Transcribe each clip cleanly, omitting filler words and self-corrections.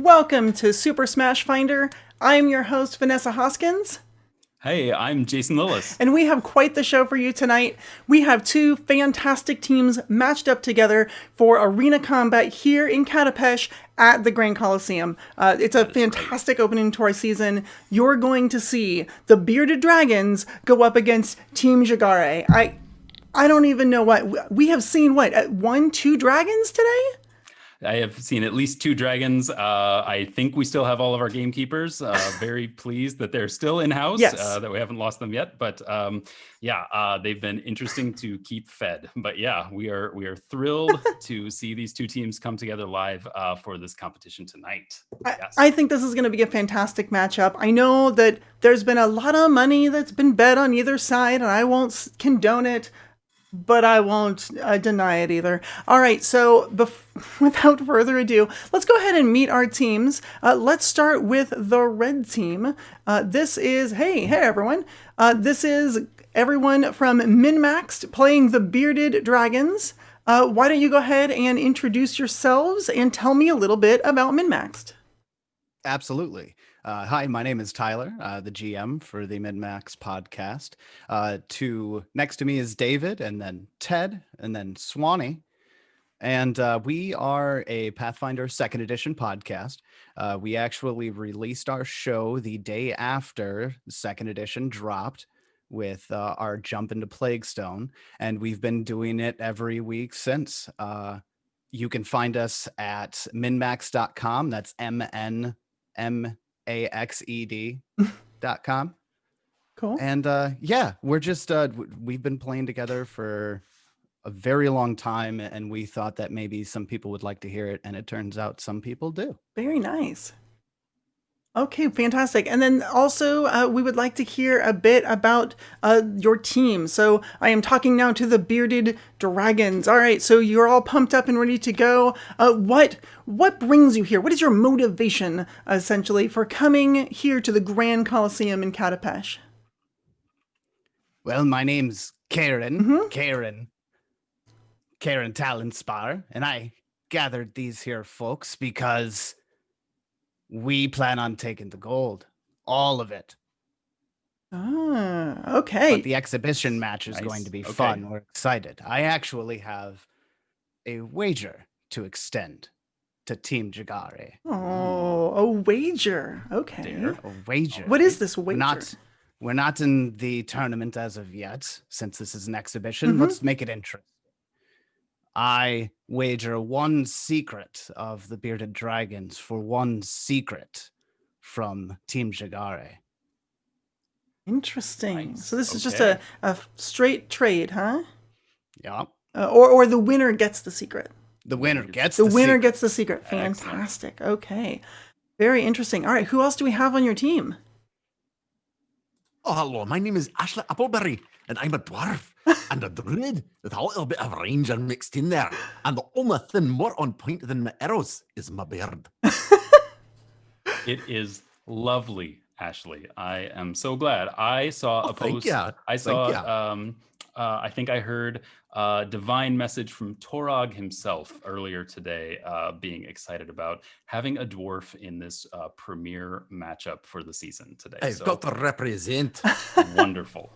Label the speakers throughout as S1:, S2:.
S1: Welcome to Super Smash Finder. I'm your host, Vanessa Hoskins.
S2: Hey, I'm Jason Lillis.
S1: And we have quite the show for you tonight. We have two fantastic teams matched up together for arena combat here in Katapesh at the Grand Coliseum. It's a fantastic opening to our season. You're going to see the Bearded Dragons go up against Team Jeggare. I don't even know what. We have seen, two dragons today?
S2: I have seen at least two dragons. I think we still have all of our gamekeepers. Very pleased that they're still in-house,
S1: Yes.
S2: that we haven't lost them yet. But they've been interesting to keep fed. But yeah, we are thrilled to see these two teams come together live for this competition tonight.
S1: Yes. I think this is going to be a fantastic matchup. I know that there's been a lot of money that's been bet on either side, and I won't condone it. But I won't deny it either. All right, so without further ado, let's go ahead and meet our teams. Let's start with the red team. This is, hey everyone. This is everyone from MinMaxed playing the Bearded Dragons. Why don't you go ahead and introduce yourselves and tell me a little bit about MinMaxed?
S3: Absolutely. Hi, my name is Tyler, the GM for the MinMax podcast. Next to me is David, and then Ted, and then Swanee. And we are a Pathfinder 2nd Edition podcast. We actually released our show the day after the 2nd Edition dropped with our jump into Plaguestone, and we've been doing it every week since. You can find us at minmaxed.com. That's MNMAXED.com.
S1: Cool.
S3: And we're just we've been playing together for a very long time, and we thought that maybe some people would like to hear it, and it turns out some people do.
S1: Very nice. Okay, fantastic. And then also, we would like to hear a bit about your team. So I am talking now to the Bearded Dragons. All right, so you're all pumped up and ready to go. What brings you here? What is your motivation, essentially, for coming here to the Grand Coliseum in Katapesh?
S3: Well, my name's Karen.
S1: Mm-hmm.
S3: Karen Talonspar, and I gathered these here folks because we plan on taking the gold. All of it.
S1: Ah, okay.
S3: But the exhibition match is going to be fun. We're excited. I actually have a wager to extend to Team Jeggare.
S1: Oh, a wager. Okay.
S3: A wager.
S1: What is this wager?
S3: We're not in the tournament as of yet, since this is an exhibition. Mm-hmm. Let's make it interesting. I wager one secret of the Bearded Dragons for one secret from Team Jeggare.
S1: Interesting. Nice. So this is just a straight trade, huh?
S3: Yeah.
S1: Or the winner gets the secret.
S3: The winner gets
S1: the secret. Fantastic. Excellent. Okay. Very interesting. All right. Who else do we have on your team?
S4: Oh, hello. My name is Ashley Appleberry, and I'm a dwarf and a druid with a little bit of ranger mixed in there. And the only thing more on point than my arrows is my beard.
S2: It is lovely, Ashley. I am so glad. I saw a post. I think I heard a divine message from Torog himself earlier today, being excited about having a dwarf in this premiere matchup for the season today.
S4: I've got to represent.
S2: Wonderful.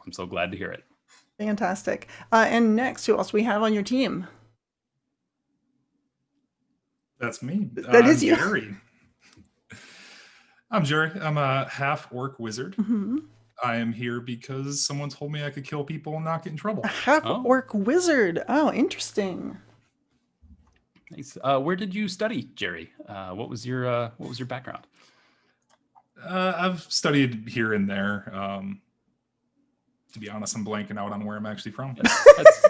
S2: I'm so glad to hear it.
S1: Fantastic. And next, who else we have on your team?
S5: That's me.
S1: That is you.
S5: Jerry. I'm Jerry. I'm a half-orc wizard.
S1: Mm-hmm.
S5: I am here because someone told me I could kill people and not get in trouble.
S1: A half-orc wizard. Oh, interesting.
S2: Nice. Where did you study, Jerry? What was your background?
S5: I've studied here and there. To be honest, I'm blanking out on where I'm actually from.
S2: That's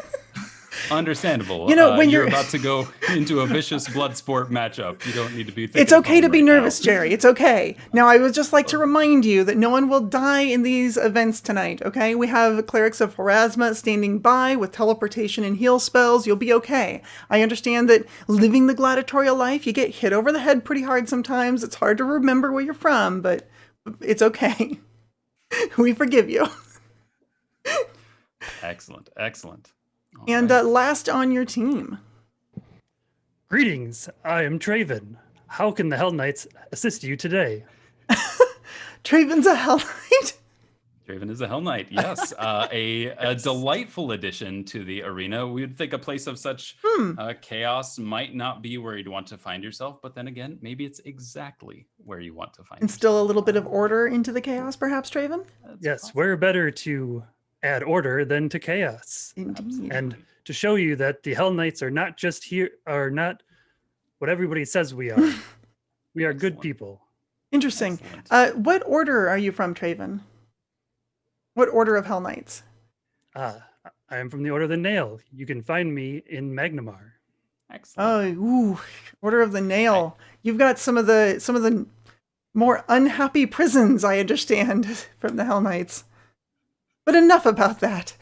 S2: understandable.
S1: You know, when
S2: you're about to go into a vicious blood sport matchup, you don't need to be thinking.
S1: It's okay to be nervous, Jerry. It's okay. Now, I would just like to remind you that no one will die in these events tonight, okay? We have Clerics of Pharasma standing by with teleportation and heal spells. You'll be okay. I understand that living the gladiatorial life, you get hit over the head pretty hard sometimes. It's hard to remember where you're from, but it's okay. We forgive you.
S2: Excellent.
S1: And last on your team.
S6: Greetings, I am Traven. how can the Hell Knights assist you today?
S1: Traven's a Hell Knight.
S2: Draven is a Hell Knight, yes. A delightful addition to the arena. We would think a place of such chaos might not be where you'd want to find yourself, but then again, maybe it's exactly where you want to find yourself.
S1: Instill a little bit of order into the chaos, perhaps, Traven?
S6: Yes, where better to add order than to chaos?
S1: Indeed.
S6: And to show you that the Hell Knights are not just here, are not what everybody says we are. We are good
S2: Excellent.
S6: people.
S1: Interesting.
S2: Excellent.
S1: What order are you from, Traven? What order of Hell Knights?
S6: I am from the Order of the Nail. You can find me in Magnamar.
S2: Excellent.
S1: Oh, ooh, Order of the Nail. You've got some of the more unhappy prisons, I understand, from the Hell Knights. But enough about that.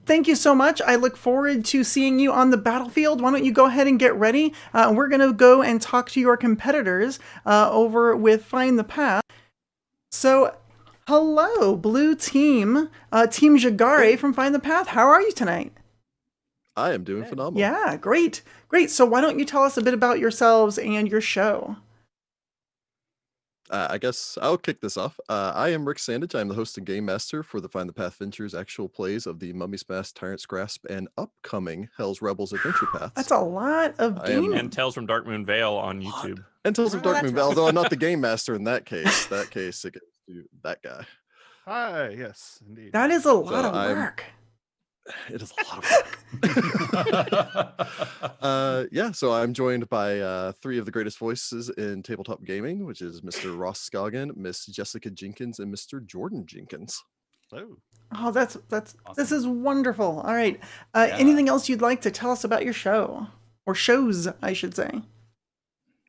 S1: Thank you so much. I look forward to seeing you on the battlefield. Why don't you go ahead and get ready? We're going to go and talk to your competitors over with Find the Path. So, hello, blue team, Team Jeggare from Find the Path. How are you tonight?
S7: I am doing phenomenal.
S1: Yeah, great. Great. So why don't you tell us a bit about yourselves and your show?
S7: I guess I'll kick this off. I am Rick Sandage. I'm the host and game master for the Find the Path Ventures actual plays of the Mummy's Mask, Tyrant's Grasp, and upcoming Hell's Rebels Adventure Paths.
S1: That's a lot of
S7: I am-
S1: gaming.
S8: And Tales from Darkmoon Vale on YouTube.
S7: And Tales of
S9: Oh, that's
S7: Darkmoon,
S9: right.
S7: although I'm not the game master in that case. That case, it goes to that guy.
S3: Hi, yes, indeed.
S1: That is a lot
S7: So
S1: of
S7: I'm-
S1: work.
S7: It is a lot of work. Yeah, so I'm joined by three of the greatest voices in tabletop gaming, which is Mr. Ross Scoggin, Miss Jessica Jenkins, and Mr. Jordan Jenkins.
S3: Hello.
S1: Oh, this
S2: Awesome.
S1: is wonderful. All right.
S2: Yeah.
S1: Anything else you'd like to tell us about your show? Or shows, I should say.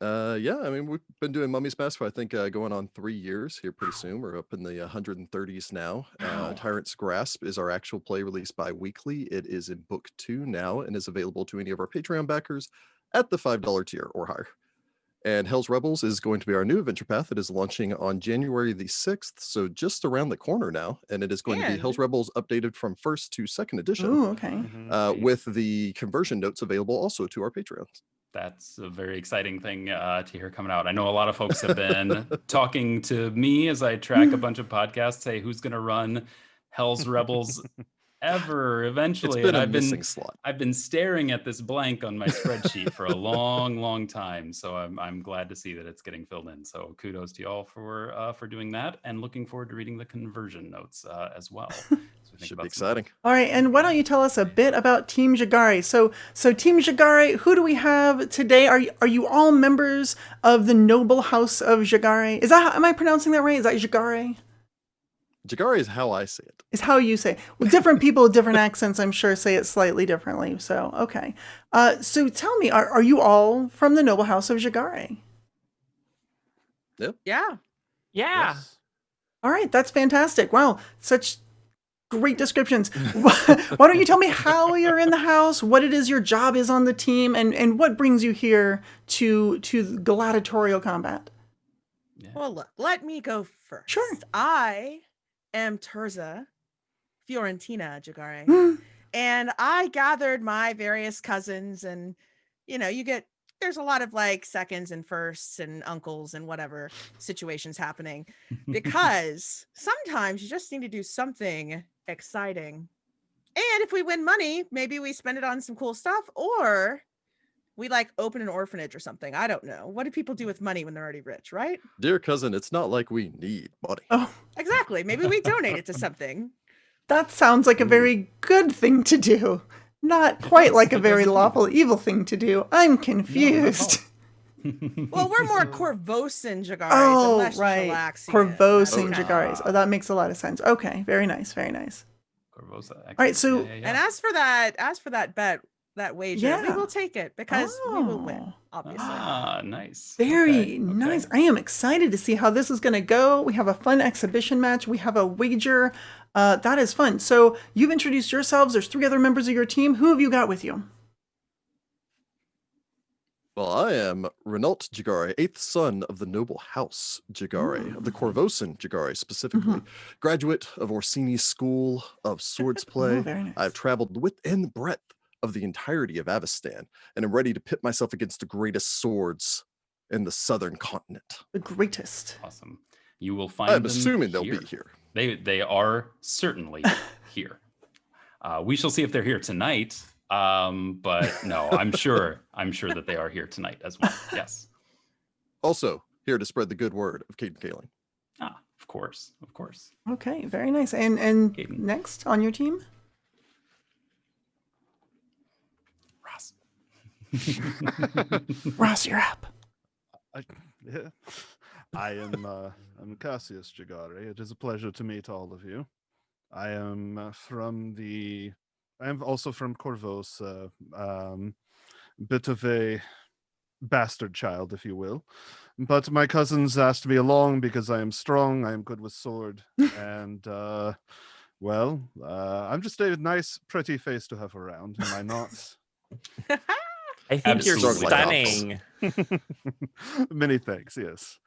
S7: Yeah, I mean, we've been doing Mummy's Mask for I think going on 3 years here pretty soon. We're up in the 130s now.
S1: Wow.
S7: Tyrant's Grasp is our actual play released bi-weekly. It is in book 2 now and is available to any of our Patreon backers at the $5 tier or higher. And Hell's Rebels is going to be our new adventure path. It is launching on January the 6th, so just around the corner now. And it is going to be Hell's
S9: And-
S7: Rebels updated from 1st to 2nd edition,
S1: Ooh, okay.
S3: Mm-hmm.
S7: with the conversion notes available also to our Patreons.
S2: That's a very exciting thing to hear coming out. I know a lot of folks have been talking to me as I track a bunch of podcasts, say who's going to run Hell's Rebels ever eventually.
S7: It's been
S2: And
S7: a missing slot.
S2: I've been staring at this blank on my spreadsheet for a long, long time. So I'm glad to see that it's getting filled in. So kudos to y'all for doing that, and looking forward to reading the conversion notes as well. as we think
S7: Should
S2: about
S7: be
S2: some-
S7: exciting.
S1: All right, and why don't you tell us a bit about Team Jeggare? So Team Jeggare, who do we have today? Are you all members of the noble house of Jeggare? Am I pronouncing that right? Is that Jeggare?
S7: Jeggare is how I say it.
S1: Is how you say. Well, different people with different accents, I'm sure, say it slightly differently. So okay. So tell me, are you all from the noble house of Jeggare?
S9: Yeah.
S8: Yeah.
S3: Yes.
S1: All right, that's fantastic. Wow, such great descriptions. Why don't you tell me how you're in the house, what it is your job is on the team, and what brings you here to gladiatorial combat?
S2: Yeah.
S9: Well, look, let me go first.
S1: Sure.
S9: I am Terza Fiorentina Jeggare,
S1: Hmm.
S9: and I gathered my various cousins, and there's a lot of like seconds and firsts and uncles and whatever situations happening because sometimes you just need to do something exciting. And if we win money, maybe we spend it on some cool stuff, or we like open an orphanage or something. I don't know. What do people do with money when they're already rich, right?
S7: Dear cousin, it's not like we need money.
S1: Oh,
S9: Exactly. Maybe we donate it to something.
S1: that sounds like a very good thing to do. Not quite like a very lawful evil thing to do. I'm confused.
S9: Well, we're more Corvosan Jegares.
S1: Oh,
S9: and less
S1: right.
S9: Chilaxian.
S1: Corvosan
S7: Okay.
S1: Jegares. Oh, that makes a lot of sense. Okay, very nice, very nice.
S2: Corvosa,
S1: right, so-
S2: excellent.
S9: And as for that bet, that wager, we
S1: Yeah.
S9: will take it because we will win,
S1: Oh.
S9: obviously.
S2: Ah, nice.
S1: Very
S2: Okay,
S1: nice.
S2: okay.
S1: I am excited to see how this is going to go. We have a fun exhibition match. We have a wager. That is fun. So you've introduced yourselves. There's 3 other members of your team. Who have you got with you?
S7: Well, I am Renault Jeggare, 8th son of the noble house Jeggare, of the Corvosan Jeggare specifically, graduate of Orsini's School of Swordsplay.
S1: Oh, very nice.
S7: I've traveled the width and the breadth of the entirety of Avestan, and am ready to pit myself against the greatest swords in the southern continent.
S1: The greatest.
S2: Awesome. You will find
S7: I'm
S2: them
S7: assuming they'll
S2: here.
S7: be here.
S2: They are certainly here. We shall see if they're here tonight. But no, I'm sure that they are here tonight as well. Yes.
S7: Also, here to spread the good word of Caden Kaling.
S2: Ah, of course.
S1: Okay, very nice. And
S2: Caden.
S1: next on your team?
S2: Ross.
S1: Ross, you're up.
S10: I am I'm Cassius Jeggare. It is a pleasure to meet all of you. I am I am also from Corvos, bit of a bastard child, if you will. But my cousins asked me along because I am strong, I am good with sword, and I'm just a nice, pretty face to have around, am I not?
S8: I think you're
S2: Absolutely.
S8: stunning.
S10: Many thanks, yes.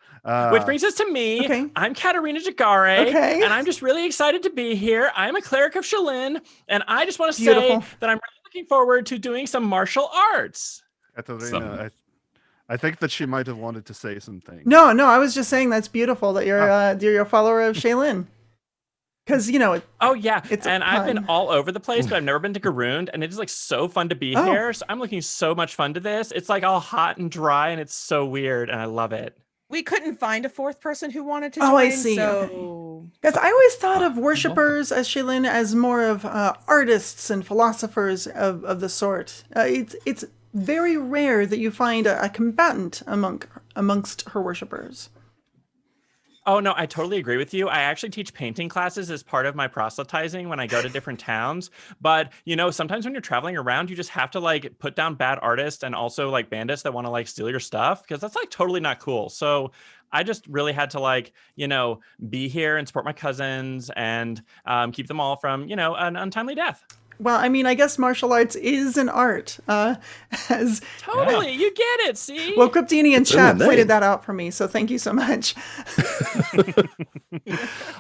S8: Which brings us to me.
S1: Okay.
S8: I'm Katarina Jeggare,
S1: Okay.
S8: and I'm just really excited to be here. I'm a cleric of Shalin, and I just want to
S1: Beautiful.
S8: say that I'm really looking forward to doing some martial arts.
S10: Katarina, I think that she might have wanted to say something.
S1: No, I was just saying that's beautiful that you're a follower of Shaylin. Because,
S8: Oh yeah,
S1: It's a
S8: and I've been
S1: pun.
S8: all over the place, but I've never been to Garoond, and it is like so fun to be
S1: Oh.
S8: here. So I'm looking so much fun to this. It's like all hot and dry, and it's so weird, and I love it.
S9: We couldn't find a fourth person who wanted to join.
S1: Oh, I see.
S9: So
S1: because I always thought of worshippers as Shaylin as more of artists and philosophers of the sort. It's very rare that you find a combatant amongst her worshippers.
S8: Oh no, I totally agree with you. I actually teach painting classes as part of my proselytizing when I go to different towns. But sometimes when you're traveling around, you just have to like put down bad artists and also like bandits that want to like steal your stuff, because that's like totally not cool. So I just really had to be here and support my cousins and keep them all from an untimely death.
S1: Well, I mean, I guess martial arts is an art. As
S8: Totally, you get it. See?
S1: well, Cryptini in
S7: It's in
S1: chat
S7: the
S1: pointed
S7: name.
S1: that out for me, so thank you so much.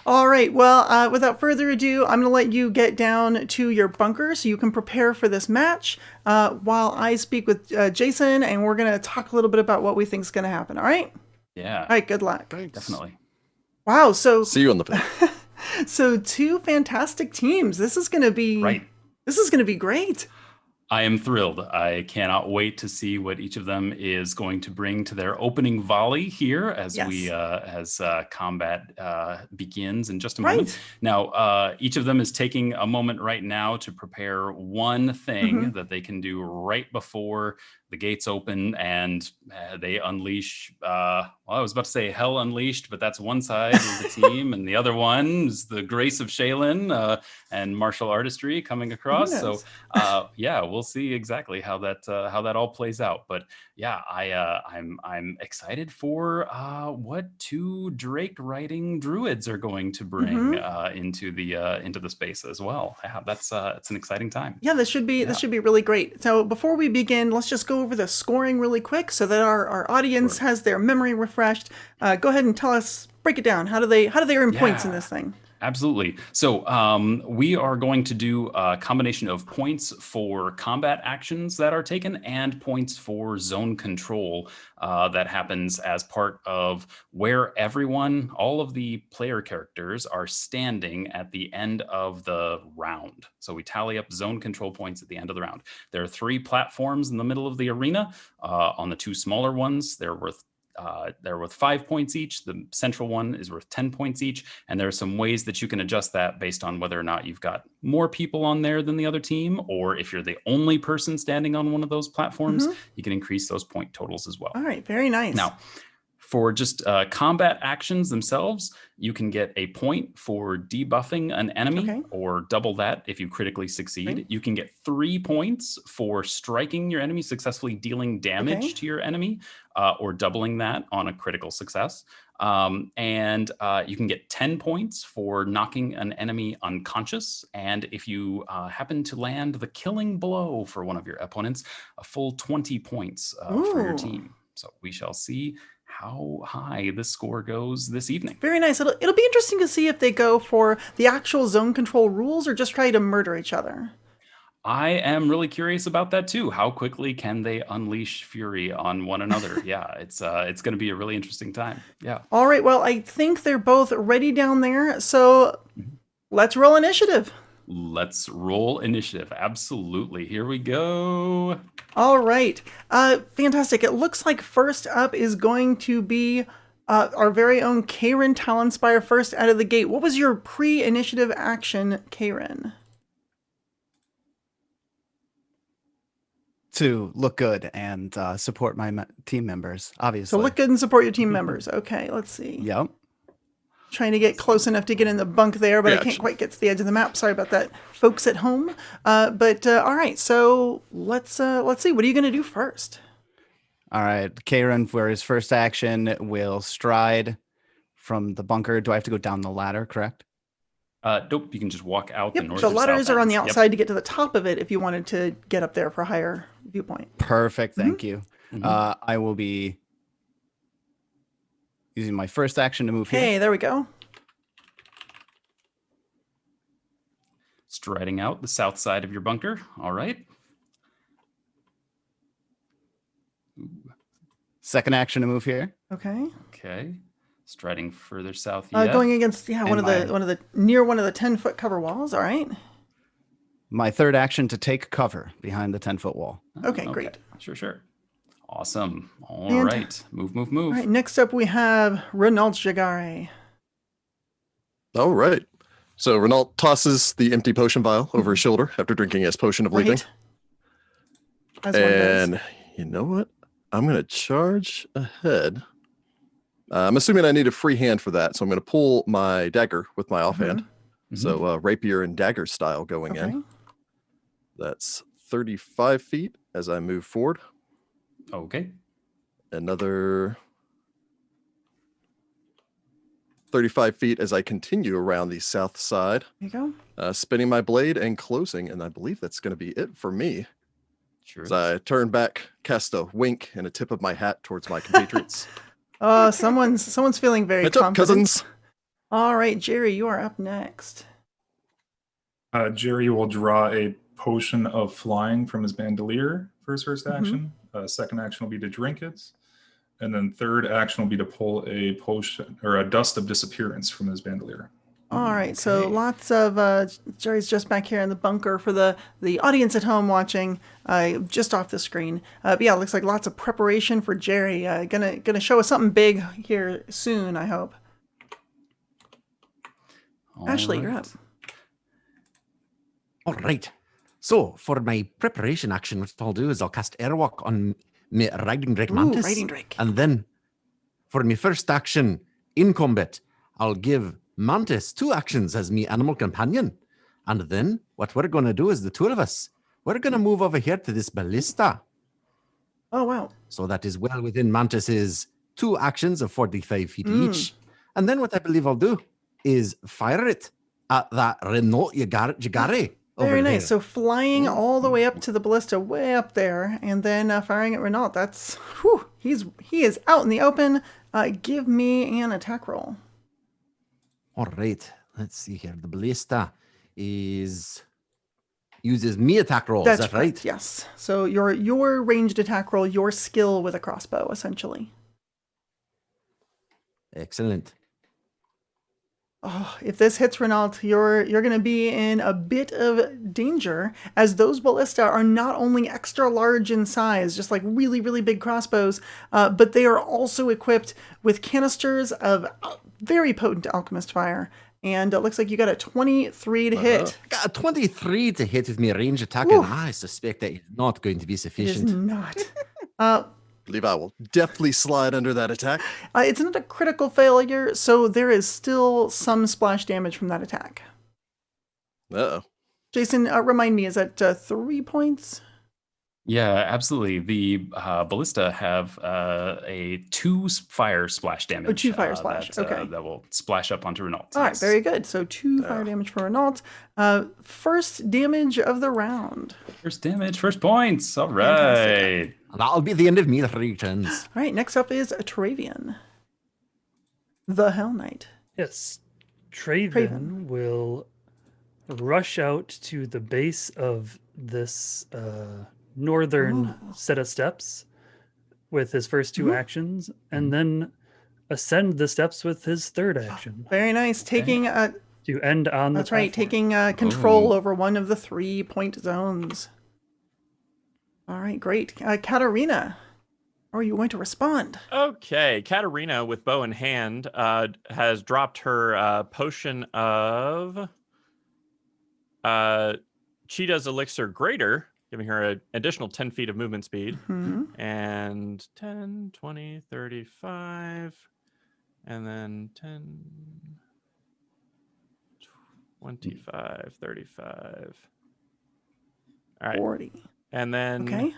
S1: All right, well, without further ado, I'm going to let you get down to your bunker so you can prepare for this match while I speak with Jason, and we're going to talk a little bit about what we think is going to happen, all right?
S2: Yeah.
S1: All right, good luck.
S10: Thanks.
S2: Definitely.
S1: Wow, so
S7: See you on the field.
S1: so two fantastic teams. This is going to be
S2: Right.
S1: This is going to be great.
S2: I am thrilled. I cannot wait to see what each of them is going to bring to their opening volley here as combat begins in just a moment.
S1: Right.
S2: Now, each of them is taking a moment right now to prepare one thing that they can do right before the gates open and they unleash. I was about to say hell unleashed, but that's one side of the team, and the other one is the grace of Shaylin and martial artistry coming across. So, we'll see exactly how that all plays out. But yeah, I'm excited for what two Drake riding druids are going to bring into the space as well. Yeah, that's it's an exciting time.
S1: Yeah, this should be really great. So before we begin, let's just go over the scoring really quick so that our audience has their memory refreshed. Go ahead and tell us, break it down. How do they earn points in this thing?
S2: Absolutely. So we are going to do a combination of points for combat actions that are taken and points for zone control that happens as part of where all of the player characters are standing at the end of the round. So we tally up zone control points at the end of the round. There are 3 platforms in the middle of the arena. On the 2 smaller ones, they're worth 5 points each. The central one is worth 10 points each. And there are some ways that you can adjust that based on whether or not you've got more people on there than the other team, or if you're the only person standing on one of those platforms, you can increase those point totals as well.
S1: All right, very nice.
S2: Now, for just combat actions themselves, you can get a point for debuffing an enemy, or double that if you critically succeed.
S1: Okay.
S2: You can get 3 points for striking your enemy, successfully dealing damage to your enemy, or doubling that on a critical success. And you can get 10 points for knocking an enemy unconscious. And if you happen to land the killing blow for one of your opponents, a full 20 points for your team. So we shall see how high this score goes this evening.
S1: Very nice. It'll be interesting to see if they go for the actual zone control rules or just try to murder each other.
S2: I am really curious about that too. How quickly can they unleash fury on one another? Yeah, it's going to be a really interesting time. Yeah.
S1: All right, well, I think they're both ready down there, so let's roll initiative.
S2: Let's roll initiative. Absolutely. Here we go.
S1: All right. Fantastic. It looks like first up is going to be our very own Karen Talonspire first out of the gate. What was your pre-initiative action, Karen?
S3: To look good and support my team members, obviously.
S1: So look good and support your team members. Okay, let's see.
S3: Yep.
S1: Trying to get close enough to get in the bunk there, but I can't quite get to the edge of the map. Sorry about that, folks at home. But all right, so let's see. What are you going to do first?
S3: All right, Karen, for his first action, will stride from the bunker. Do I have to go down the ladder, correct?
S2: Nope, you can just walk out
S1: Yep,
S2: the north
S1: the
S2: or
S1: ladders
S2: south
S1: are on the
S2: ends.
S1: outside to get to the top of it if you wanted to get up there for a higher viewpoint.
S3: Perfect, thank you. I will be using my first action to move here.
S1: Hey, there we go.
S2: Striding out the south side of your bunker. All right.
S3: Second action to move here.
S1: Okay.
S2: Okay. Striding further south yet.
S1: Going against one of the near one of the 10-foot cover walls. All right.
S3: My third action to take cover behind the 10-foot wall.
S1: Okay, great.
S2: Sure. Awesome. All right. Move.
S1: All right. Next up, we have Renault Jeggare.
S7: All right. So Renault tosses the empty potion vial over his shoulder after drinking his potion of leaping.
S1: As one does.
S7: And you know what? I'm going to charge ahead. I'm assuming I need a free hand for that, so I'm going to pull my dagger with my offhand. So rapier and dagger style going in. That's 35 feet as I move forward.
S2: Okay.
S7: Another 35 feet as I continue around the south side.
S1: There you
S7: go. Spinning my blade and closing, and I believe that's going to be it for me.
S2: Sure.
S7: As I turn back, cast a wink and a tip of my hat towards my compatriots.
S1: Someone's feeling very
S7: Heads up,
S1: confident.
S7: cousins.
S1: All right, Jerry, you are up next.
S5: Jerry will draw a potion of flying from his bandolier for his first action. Second action will be to drink it. And then third action will be to pull a potion or a dust of disappearance from his bandolier.
S1: All right, so lots of Jerry's just back here in the bunker for the audience at home watching, just off the screen. But yeah, it looks like lots of preparation for Jerry. Gonna show us something big here soon, I hope. Ashley, you're up.
S4: All right. So for my preparation action, what I'll do is I'll cast Airwalk on my Riding Drake Mantis.
S1: Riding Drake.
S4: And then for my first action in combat, I'll give Mantis 2 actions as me animal companion. And then what we're going to do is the two of us, we're going to move over here to this ballista.
S1: Oh, wow.
S4: So that is well within Mantis's 2 actions of 45 feet each. And then what I believe I'll do is fire it at that Renault Jeggare.
S1: Very nice. So flying all the way up to the ballista, way up there, and then firing at Renault. That's, he is out in the open. Give me an attack roll.
S4: All right. Let's see here. The ballista uses me attack rolls.
S1: That's
S4: is that right?
S1: correct, yes. So your ranged attack roll, your skill with a crossbow, essentially.
S4: Excellent.
S1: Oh, if this hits Renault, you're going to be in a bit of danger, as those ballista are not only extra large in size, just like really, really big crossbows, but they are also equipped with canisters of very potent alchemist fire. And it looks like you got a 23 to hit.
S4: Got a 23 to hit with my range attack, and I suspect that is not going to be
S1: It is
S4: sufficient.
S1: not.
S7: Believe I will definitely slide under that attack.
S1: It's not a critical failure, so there is still some splash damage from that attack.
S7: Uh-oh.
S1: Jason, remind me, is that 3 points?
S2: Yeah, absolutely. The ballista have a 2 fire splash damage.
S1: Oh, 2 fire splash. Okay.
S2: That will splash up onto Renault.
S1: All right, very good. So 2 fire damage for Renault. First damage of the round.
S2: First damage, first points. All right.
S4: And that'll be the end of me 3 turns.
S1: All right, next up is Travian, the Hell Knight.
S6: Yes. Traven will rush out to the base of this northern set of steps with his first two actions, and then ascend the steps with his third action
S1: Very nice. Taking
S6: to end on
S1: that's
S6: the
S1: right,
S6: platform.
S1: taking control
S2: Ooh.
S1: over one of the 3-point zones. All right, great. Katarina, how are you going to respond?
S8: Okay, Katarina with bow in hand has dropped her potion of Cheetah's Elixir Greater, giving her an additional 10 feet of movement speed. And 10, 20, 35, and then 10, 25, 35. All right.
S1: 40.
S8: And then
S1: Okay.
S8: I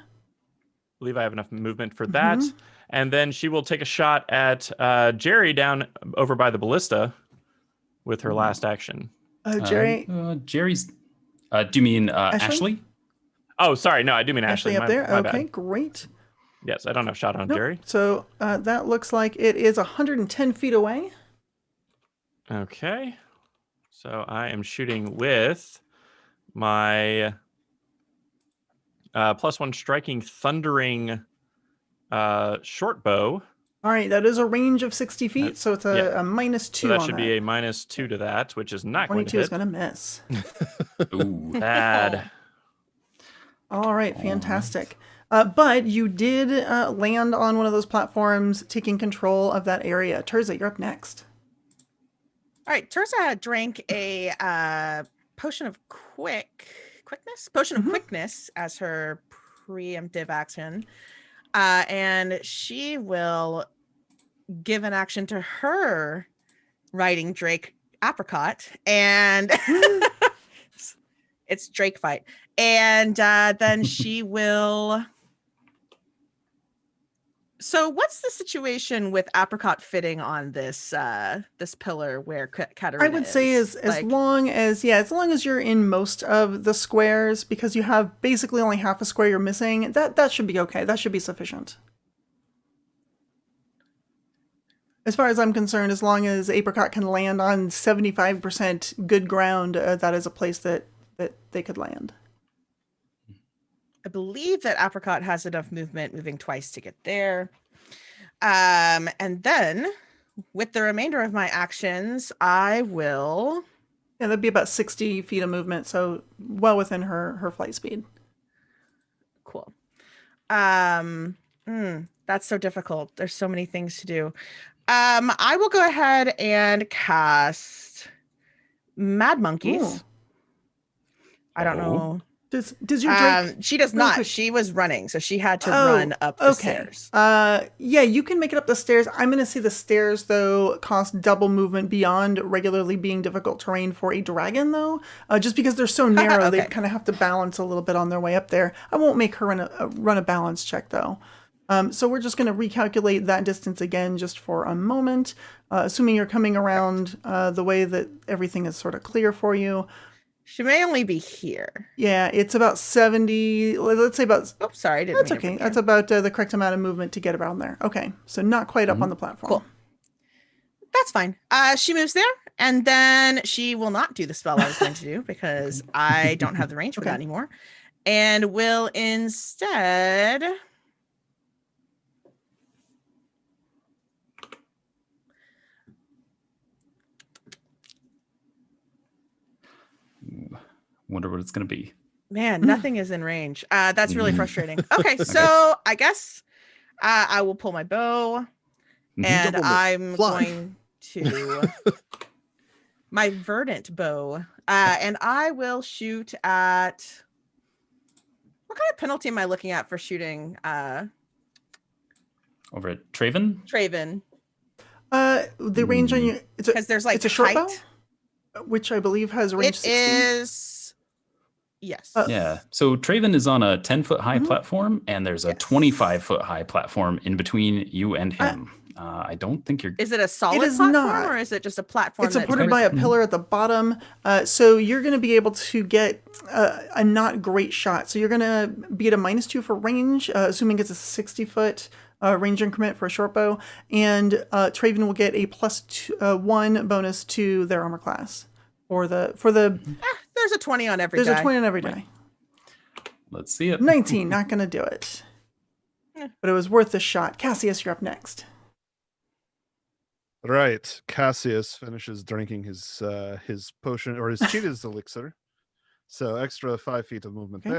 S8: believe I have enough movement for that. And then she will take a shot at Jerry down over by the ballista with her last action.
S1: Jerry,
S2: Jerry's. Do you mean Ashley?
S8: Oh, sorry. No, I do mean
S1: Ashley
S8: Ashley.
S1: up there.
S8: My
S1: Okay,
S8: bad.
S1: great.
S8: Yes, I don't have shot on
S1: Nope.
S8: Jerry.
S1: So that looks like it is 110 feet away.
S8: Okay. So I am shooting with my +1 striking thundering short bow.
S1: All right, that is a range of 60 feet, so it's a -2
S8: So that
S1: on
S8: should be a -2 to that, which is not going to
S1: 22 is
S8: hit.
S1: going to miss.
S2: Ooh.
S8: Bad.
S1: All right, fantastic. But you did land on one of those platforms, taking control of that area. Terza, you're up next.
S9: All right, Terza drank a potion of quickness as her preemptive action, and she will give an action to her riding Drake Apricot, and it's Drake fight, and then she will. So what's the situation with Apricot fitting on this this pillar where Katarina
S1: I would say as
S9: like,
S1: long as you're in most of the squares, because you have basically only half a square you're missing, that should be okay. That should be sufficient. As far as I'm concerned, as long as Apricot can land on 75% good ground, that is a place that they could land.
S9: I believe that Apricot has enough moving twice to get there. And then with the remainder of my actions, I will.
S1: Yeah, that'd be about 60 feet of movement, so well within her flight speed.
S9: Cool. That's so difficult. There's so many things to do. I will go ahead and cast Mad Monkeys.
S1: Ooh.
S9: I don't know.
S1: Does your Drake?
S9: She does
S1: Real
S9: not.
S1: quick.
S9: She was running, so she had to run up the stairs.
S1: Yeah, you can make it up the stairs. I'm gonna say the stairs though cost double movement beyond regularly being difficult terrain for a dragon though, just because they're so narrow.
S9: Okay.
S1: They kind of have to balance a little bit on their way up there. I won't make her run a balance check though. So we're just gonna recalculate that distance again just for a moment, assuming you're coming around the way that everything is sort of clear for you.
S9: She may only be here.
S1: Yeah, it's about 70. Let's say about.
S9: Oops, sorry, I didn't.
S1: That's
S9: mean to
S1: okay.
S9: bring
S1: That's
S9: you.
S1: about the correct amount of movement to get around there. Okay, so not quite up on the platform.
S9: Cool. That's fine. She moves there, and then she will not do the spell I was going to do because I don't have the range for that anymore, and will instead.
S2: Wonder what it's going to be.
S9: Man, nothing is in range. That's really frustrating. Okay, so I guess I will pull my bow, and
S7: Double move.
S9: I'm
S7: Fly.
S9: going to my verdant bow, and I will shoot at. What kind of penalty am I looking at for shooting
S2: Over at Traven?
S9: Traven?
S1: The range on you.
S9: Because there's like
S1: it's a short
S9: height.
S1: bow, which I believe has range
S9: It
S1: 60.
S9: is. Yes.
S2: Yeah. So Traven is on a 10-foot high platform, and there's a 25-foot high platform in between you and him. I don't think you're.
S9: Is it a solid
S1: is
S9: platform
S1: not.
S9: or is it just a platform?
S1: It's
S9: that's
S1: supported by a
S9: risen?
S1: pillar at the bottom, so you're going to be able to get a not great shot. So you're going to be at a -2 for range, assuming it's a 60-foot range increment for a short bow, and Traven will get a +1 bonus to their armor class. for the
S9: There's a 20 on every
S1: there's
S9: die.
S1: a 20 on every die.
S2: Let's see it.
S1: 19, not gonna do it. But it was worth the shot. Cassius, you're up next.
S10: Right. Cassius finishes drinking his potion or his cheetah's elixir. So extra 5 feet of movement
S1: Okay.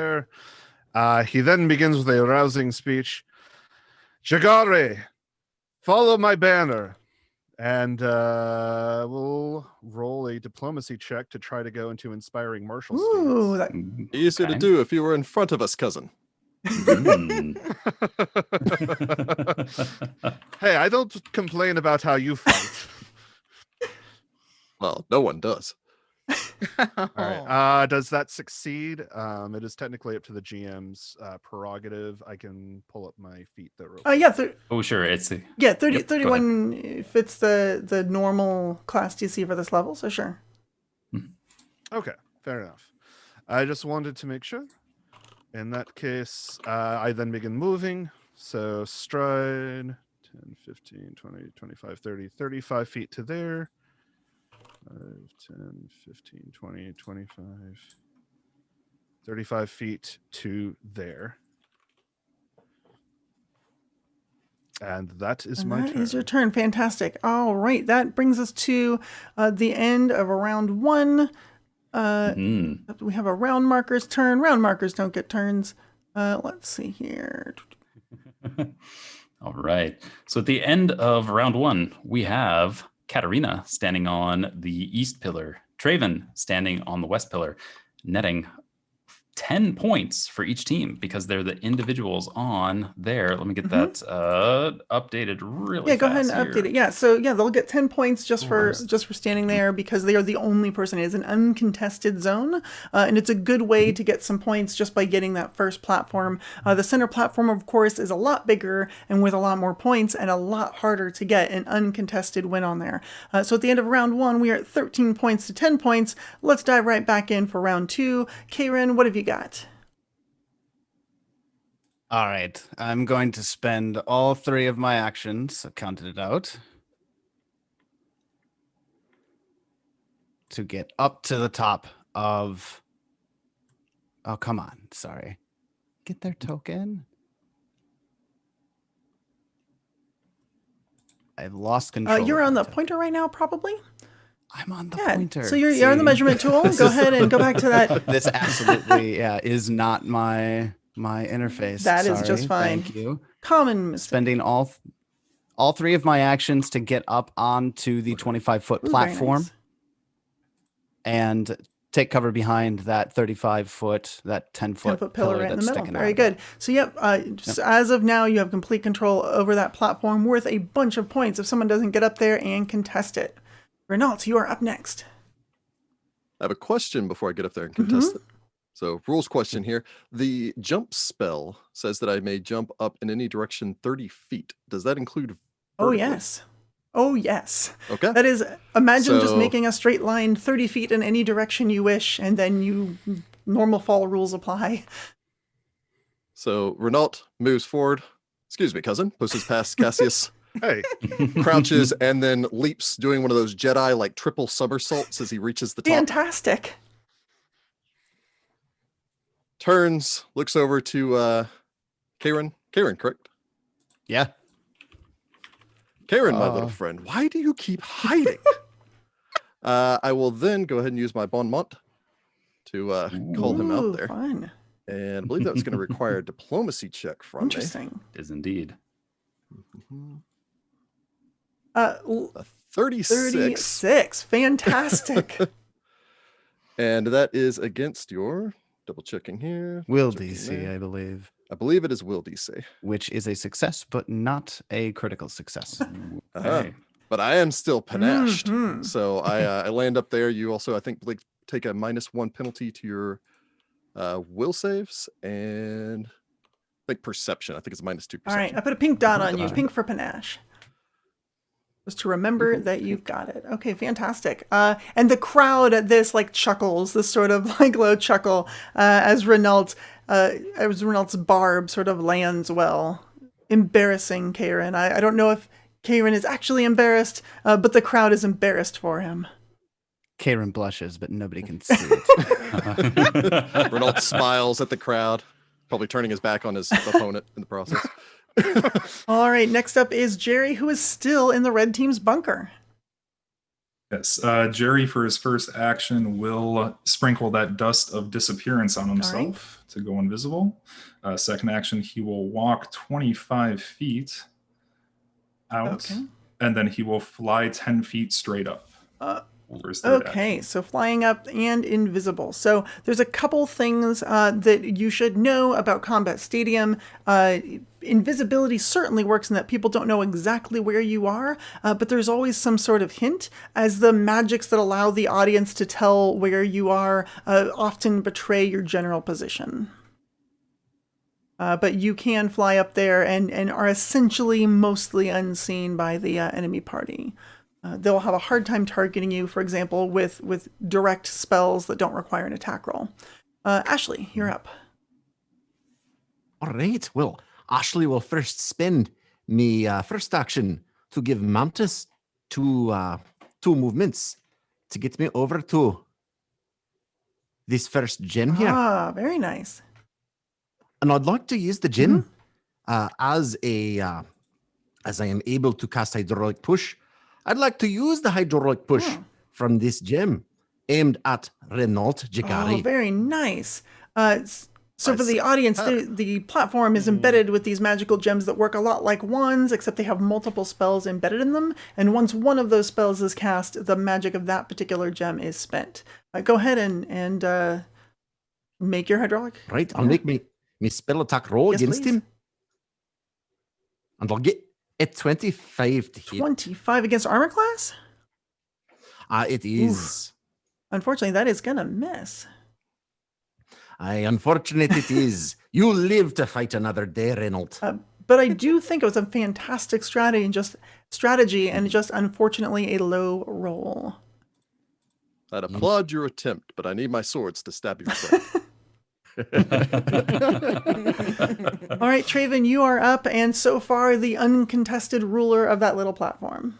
S10: there. He then begins with a rousing speech. Jeggare, follow my banner. And we'll roll a diplomacy check to try to go into inspiring martial
S1: Ooh,
S10: stance.
S1: that,
S7: Easier to
S2: Okay.
S7: do if you were in front of us, cousin.
S2: Mm.
S10: Hey, I don't complain about how you fight.
S7: Well, no one does.
S10: All right. Does that succeed? It is technically up to the GM's prerogative. I can pull up my feet though. Real quick.
S1: yeah,
S2: Oh, sure. It's
S1: 30,
S2: Yep, go
S1: 31 fits the normal class DC for this level, so sure.
S10: Okay, fair enough. I just wanted to make sure. In that case, I then begin moving. So stride 10, 15, 20, 25, 30, 35 feet to there. 5, 10, 15, 20, 25, 35 feet to there. And that is
S1: And
S10: my
S1: that
S10: turn.
S1: is your turn. Fantastic. All right, that brings us to the end of round 1.
S2: Mm.
S1: We have a round marker's turn. Round markers don't get turns. Let's see here.
S2: All right. So at the end of round 1, we have Katarina standing on the east pillar, Traven standing on the west pillar, netting 10 points for each team because they're the individuals on there. Let me get that updated really
S1: Yeah, go
S2: fast
S1: ahead and
S2: here.
S1: update it. Yeah, so yeah, they'll get 10 points just for
S2: Nice.
S1: standing there because they are the only person. It is an uncontested zone, and it's a good way to get some points just by getting that first platform. The center platform, of course, is a lot bigger and with a lot more points and a lot harder to get an uncontested win on there. So at the end of round 1, we are at 13 points to 10 points. Let's dive right back in for round 2. Karen, what have you got?
S3: All right. I'm going to spend all 3 of my actions, I've counted it out, to get up to the top of... Oh, come on. Sorry. Get their token. I've lost control.
S1: You're
S3: of
S1: on
S3: my
S1: the
S3: token.
S1: pointer right now, probably?
S3: I'm on the
S1: Yeah,
S3: pointer.
S1: so you're on the
S3: See?
S1: measurement tool. Go ahead and go back to that.
S3: This absolutely, is not my interface.
S1: That is just
S3: Sorry.
S1: fine.
S3: Thank you.
S1: Common mistake.
S3: Spending all 3 of my actions to get up onto the 25-foot
S1: Ooh, very
S3: platform
S1: nice.
S3: and take cover behind that 35-foot, that 10-foot
S1: 10-foot pillar right in the
S3: that's
S1: middle.
S3: sticking
S1: Very
S3: out of
S1: good.
S3: it.
S1: So, as of now, you have complete control over that platform worth a bunch of points if someone doesn't get up there and contest it. Renault, you are up next.
S7: I have a question before I get up there and contest it. So, rules question here. The jump spell says that I may jump up in any direction 30 feet. Does that include
S1: Oh,
S7: vertically?
S1: yes. Oh, yes.
S7: Okay.
S1: That is, imagine just
S7: So-
S1: making a straight line 30 feet in any direction you wish, and then normal fall rules apply.
S7: So, Renault moves forward. Excuse me, cousin. Pushes past Cassius.
S10: Hey,
S7: Crouches and then leaps, doing one of those Jedi like triple somersaults as he reaches the top.
S1: Fantastic.
S7: Turns, looks over to Karen. Karen, correct?
S3: Yeah.
S7: Karen, my little friend, why do you keep hiding? I will then go ahead and use my bon mot to call him out
S1: Ooh,
S7: there.
S1: fun.
S7: And I believe that was going to require a diplomacy check from
S1: Interesting.
S2: It is indeed.
S7: me.
S1: Uh,
S7: A 36.
S1: 36. Fantastic.
S7: And that is against your, double checking here.
S3: Will
S7: checking
S3: DC,
S7: there.
S3: I believe,
S7: I believe it is will DC.
S3: which is a success, but not a critical success.
S2: Okay.
S7: But I am still panached.
S1: Mhm.
S7: So I land up there. You also, I think, Blake, take a -1 penalty to your will saves and I think perception. I think it's a -2 perception.
S1: All right, I put a pink dot on you.
S3: Gotcha.
S1: Pink for panache. Just to remember that you've got it. Okay, fantastic. And the crowd at this chuckles, this sort of low chuckle as Renault's barb sort of lands well, embarrassing Karen. I don't know if Karen is actually embarrassed, but the crowd is embarrassed for him.
S3: Karen blushes, but nobody can see it.
S7: Renault smiles at the crowd, probably turning his back on his opponent in the process.
S1: All right, next up is Jerry, who is still in the red team's bunker.
S5: Yes, Jerry, for his first action, will sprinkle that dust of disappearance on himself to go invisible. Second action, he will walk 25 feet out, and then he will fly 10 feet straight up. For his third action.
S1: So flying up and invisible. So there's a couple things that you should know about Combat Stadium. Invisibility certainly works in that people don't know exactly where you are, but there's always some sort of hint, as the magics that allow the audience to tell where you are often betray your general position. But you can fly up there and are essentially mostly unseen by the enemy party. They'll have a hard time targeting you, for example, with direct spells that don't require an attack roll. Ashley, you're up.
S4: All right. Well, Ashley will first spend me first action to give Mantis two movements to get me over to this first gem here.
S1: Ah, very nice.
S4: And I'd like to use the gem as I am able to cast Hydraulic Push. I'd like to use the Hydraulic Push from this gem aimed at Renault Jeggare.
S1: Oh, very nice. So for the audience, the platform is embedded with these magical gems that work a lot like wands, except they have multiple spells embedded in them. And once one of those spells is cast, the magic of that particular gem is spent. Go ahead and make your hydraulic.
S4: Right, I'll make me spell attack roll against him. And I'll get a 25 to hit.
S1: 25 against armor class?
S4: It is.
S1: Oof. Unfortunately, that is going to miss.
S4: Unfortunate it is. You live to fight another day, Reynolds.
S1: But I do think it was a fantastic strategy and just unfortunately a low roll.
S7: I'd applaud your attempt, but I need my swords to stab yourself.
S1: All right, Traven, you are up, and so far the uncontested ruler of that little platform.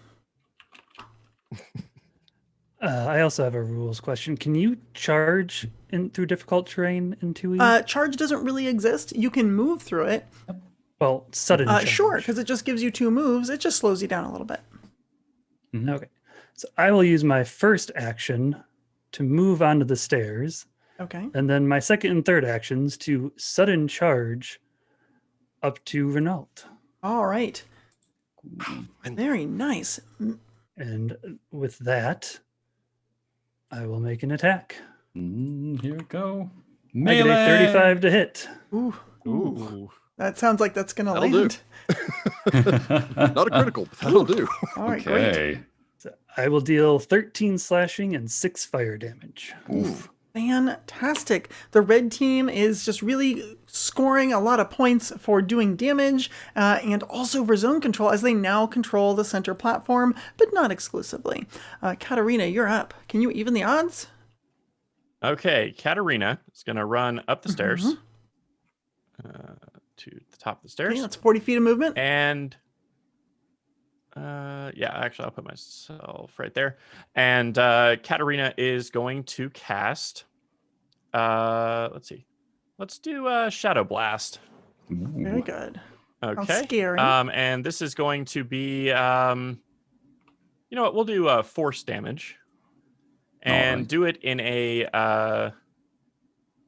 S6: I also have a rules question. Can you charge through difficult terrain in 2E?
S1: Charge doesn't really exist. You can move through it.
S6: Well, sudden charge.
S1: Sure, because it just gives you 2 moves. It just slows you down a little bit.
S6: Okay. So I will use my first action to move onto the stairs.
S1: Okay.
S6: And then my second and third actions to sudden charge up to Renault.
S1: All right. Very nice.
S6: And with that, I will make an attack.
S2: Here we go.
S6: I get a 35 to hit.
S1: Ooh. That sounds like that's going to
S7: That'll
S1: land.
S7: Not a critical, but that'll do.
S1: All right, great.
S6: So I will deal 13 slashing and 6 fire damage.
S1: Oof. Fantastic. The red team is just really scoring a lot of points for doing damage and also for zone control, as they now control the center platform, but not exclusively. Katarina, you're up. Can you even the odds?
S8: Okay, Katarina is going to run up the stairs to the top of the stairs.
S1: Okay, that's 40 feet of movement.
S8: And yeah, actually, I'll put myself right there. And Katarina is going to cast. Let's see. Let's do Shadow Blast.
S1: Very good.
S8: Okay.
S1: How scary.
S8: And this is going to be, you know what? We'll do force damage, and do it in a. So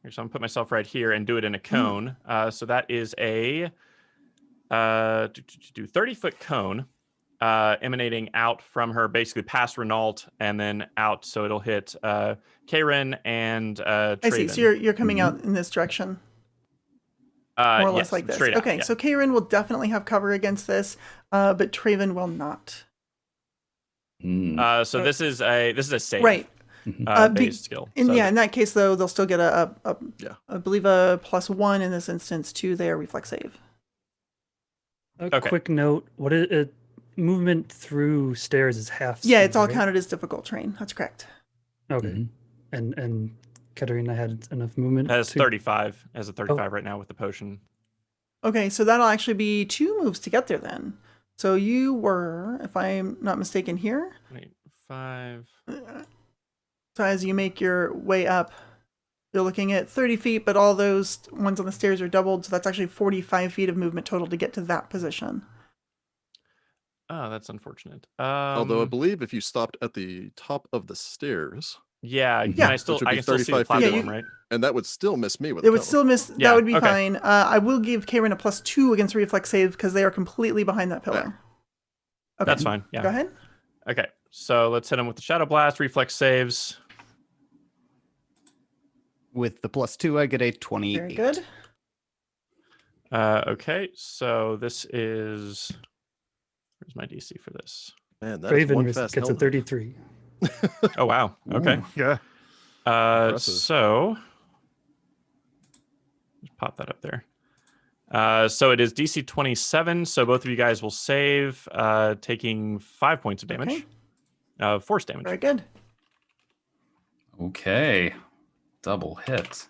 S8: I'm gonna put myself right here and do it in a cone. So that is a 30-foot cone. Emanating out from her, basically past Renault and then out, so it'll hit Karen and Traven.
S1: I see. So you're coming out in this direction, more or less like this. Okay, so Karen will definitely have cover against this, but Traven will not.
S8: So this is a save,
S1: right?
S8: Based skill.
S1: In that case, though, they'll still get a I believe a +1 in this instance to their reflex save.
S6: A quick note: what is it? Movement through stairs is half.
S1: Yeah, it's all
S6: right?
S1: counted as difficult terrain. That's correct.
S6: Okay. And Katarina had enough movement.
S8: Has 35 as a 35 right now with the potion.
S1: Okay, so that'll actually be 2 moves to get there then. So you were, if I'm not mistaken, here.
S8: 5.
S1: So as you make your way up, you're looking at 30 feet, but all those ones on the stairs are doubled, so that's actually 45 feet of movement total to get to that position.
S8: Oh, that's unfortunate.
S7: Although I believe if you stopped at the top of the stairs,
S8: yeah,
S1: Yeah.
S8: I still
S7: Which would be
S8: I can still see the
S7: 35 feet
S8: platform,
S1: away.
S8: right?
S7: and that would still miss me with
S1: It
S7: a
S1: would
S7: total.
S1: still miss.
S8: Yeah,
S1: That would be
S8: okay.
S1: fine. I will give Karen a +2 against reflex save because they are completely behind that pillar. Okay.
S8: That's fine. Yeah.
S1: Go ahead.
S8: Okay. So let's hit him with the Shadow Blast. Reflex saves.
S3: With the +2, I get a 28.
S1: Very good.
S8: Okay. So this is. Where's my DC for this?
S7: Man, that is
S6: Craven
S7: one
S6: gets
S7: fast
S6: a
S7: Hell Knight.
S6: 33.
S8: Oh wow. Okay.
S3: Ooh.
S10: Yeah. Impressive.
S8: So just pop that up there. So it is DC 27. So both of you guys will save, taking 5 points of damage, force damage.
S1: Very good.
S2: Okay. Double hit.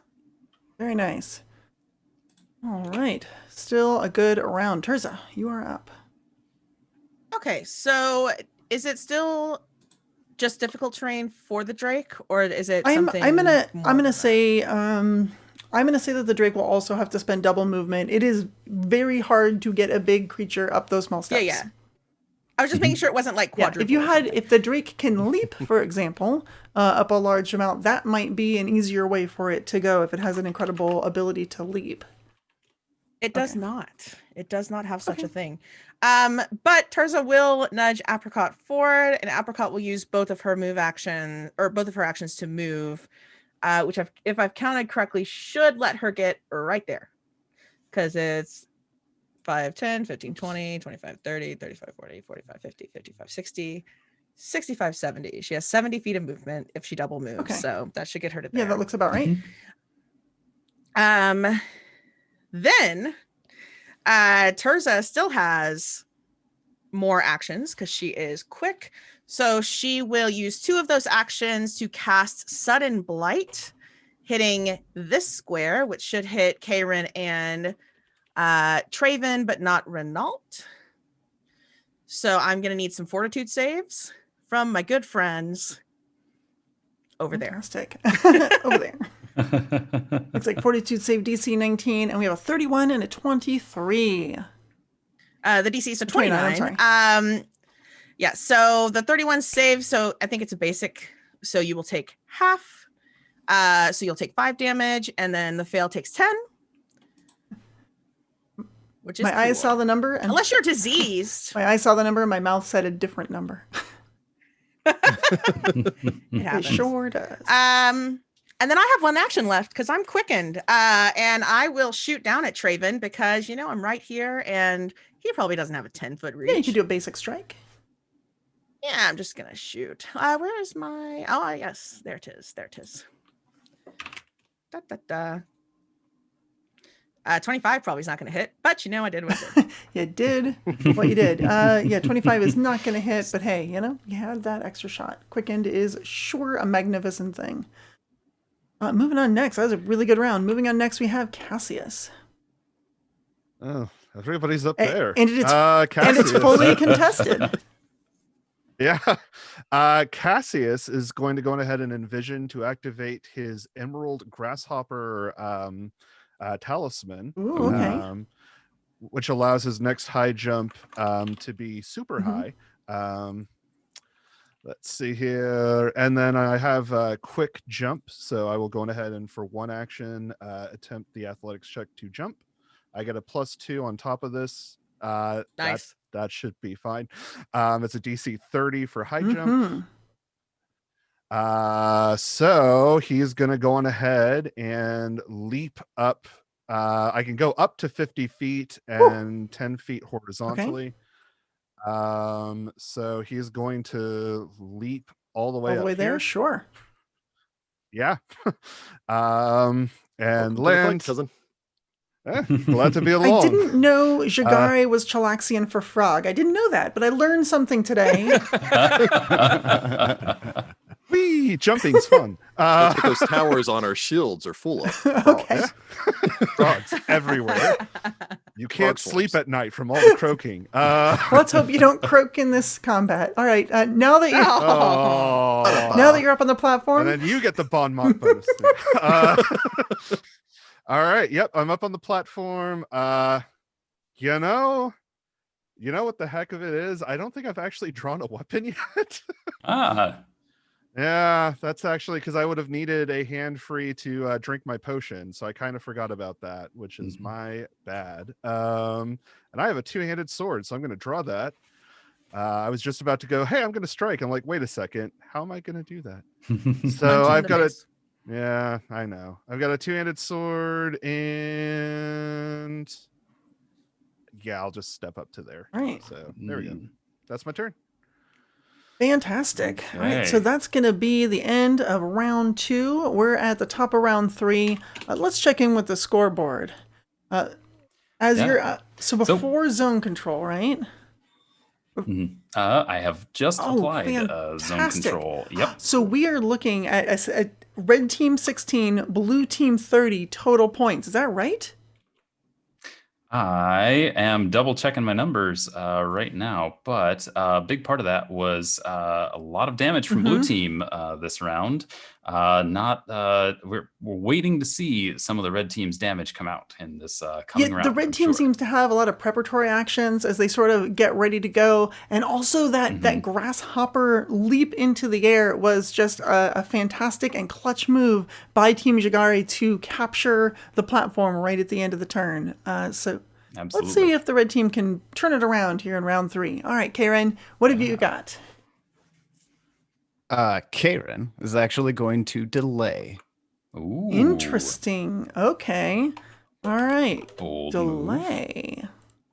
S1: Very nice. All right. Still a good round. Terza, you are up.
S9: Okay, so is it still just difficult terrain for the Drake, or is it something?
S1: I'm
S9: more than
S1: gonna
S9: that?
S1: say I'm gonna say that the Drake will also have to spend double movement. It is very hard to get a big creature up those small
S9: Yeah,
S1: steps.
S9: yeah. I was just making sure it wasn't like
S1: Yeah,
S9: quadruple.
S1: if the Drake can leap, for example, up a large amount, that might be an easier way for it to go if it has an incredible ability to leap.
S9: It does
S1: Okay.
S9: not. It does not have such a thing. But Terza will nudge Apricot forward, and Apricot will use both of her actions to move, which if I've counted correctly, should let her get right there. Because it's 5, 10, 15, 20, 25, 30, 35, 40, 45, 50, 55, 60, 65, 70. She has 70 feet of movement if she double moves.
S1: Okay.
S9: So that should get her to there.
S1: Yeah, that looks about right.
S9: Then Terza still has more actions because she is quick. So she will use 2 of those actions to cast Sudden Blight, hitting this square, which should hit Karen and Traven, but not Renault. So I'm going to need some fortitude saves from my good friends over there.
S1: Fantastic. Over there. Looks like fortitude save DC 19, and we have a 31 and a 23.
S9: The DC is a
S1: 29,
S9: 29.
S1: I'm sorry.
S9: Yeah, so the 31 save, so I think it's a basic. So you will take half. So you'll take 5 damage, and then the fail takes 10. Which is
S1: My eyes
S9: cool.
S1: saw the number, and
S9: Unless you're diseased.
S1: my eyes saw the number, and my mouth said a different number.
S9: It
S1: It
S9: happens.
S1: sure does.
S9: And then I have 1 action left because I'm quickened. And I will shoot down at Traven because, I'm right here and he probably doesn't have a 10-foot reach.
S1: Yeah, you could do a basic strike.
S9: Yeah, I'm just going to shoot. Where is my... Oh, yes. There it is. There it is. Da, da, da. 25 probably is not going to hit, but I did what I did.
S1: You did what you did. Yeah, 25 is not going to hit, but hey, you had that extra shot. Quickened is sure a magnificent thing. Moving on next. That was a really good round. Moving on next, we have Cassius.
S10: Oh, everybody's up
S1: A-
S10: there.
S1: and it's- And it's
S10: Cassius.
S1: fully contested.
S10: Yeah. Cassius is going to go ahead and envision to activate his Emerald Grasshopper talisman.
S1: Ooh, okay.
S10: Which allows his next high jump to be super
S1: Mhm.
S10: high. Let's see here. And then I have a quick jump. So I will go ahead and for 1 action, attempt the athletics check to jump. I get a +2 on top of this.
S9: Nice.
S10: That should be fine. It's a DC 30 for high jump.
S1: Mhm.
S10: So he's going to go on ahead and leap up. I can go up to 50 feet and 10 feet horizontally. So he's going to leap all the way
S1: All the
S10: up
S1: way there?
S10: here.
S1: Sure.
S10: Yeah. And
S7: Welcome to the fight,
S10: land.
S7: cousin.
S10: Glad to be
S1: I
S10: along.
S1: didn't know Jeggare was Chalaxian for frog. I didn't know that, but I learned something today.
S10: Whee! Jumping's fun.
S7: That's what those towers on our shields are full of.
S1: Okay.
S10: Frogs everywhere. You can't
S7: Frog
S10: sleep
S7: swarms.
S10: at night from all the croaking.
S1: Let's hope you don't croak in this combat. All right, now that you're
S10: Oh.
S1: now that you're up on the platform,
S10: And then you get the Bon Mott bonus. All right. Yep. I'm up on the platform. You know what the heck of it is? I don't think I've actually drawn a weapon yet. Yeah, that's actually because I would have needed a hand free to drink my potion. So I kind of forgot about that, which is my bad. And I have a two-handed sword, so I'm going to draw that. I was just about to go, hey, I'm going to strike. I'm like, wait a second. How am I going to do that? So I've got yeah, I know. I've got a two-handed sword and yeah, I'll just step up to there.
S1: Right.
S10: So there we go. That's my turn.
S1: fantastic. All right, so
S2: Okay.
S1: that's going to be the end of round 2. We're at the top of round 3. Let's check in with the scoreboard. As
S2: Yeah.
S1: you're so before zone control, right?
S2: I have just
S1: Oh,
S2: applied zone
S1: fantastic.
S2: control. Yep.
S1: So we are looking at red team 16, blue team 30 total points. Is that right?
S2: I am double checking my numbers right now, but a big part of that was a lot of damage from blue team this round. We're waiting to see some of the red team's damage come out in this coming round.
S1: The red
S2: I'm
S1: team
S2: sure.
S1: seems to have a lot of preparatory actions as they sort of get ready to go, and also that grasshopper leap into the air was just a fantastic and clutch move by Team Jeggare to capture the platform right at the end of the turn. So
S2: Absolutely.
S1: let's see if the red team can turn it around here in round 3. All right, Karen, what have you got?
S3: Karen is actually going to delay.
S2: Ooh.
S1: Interesting. Okay. All right.
S2: Bold move.
S1: Delay.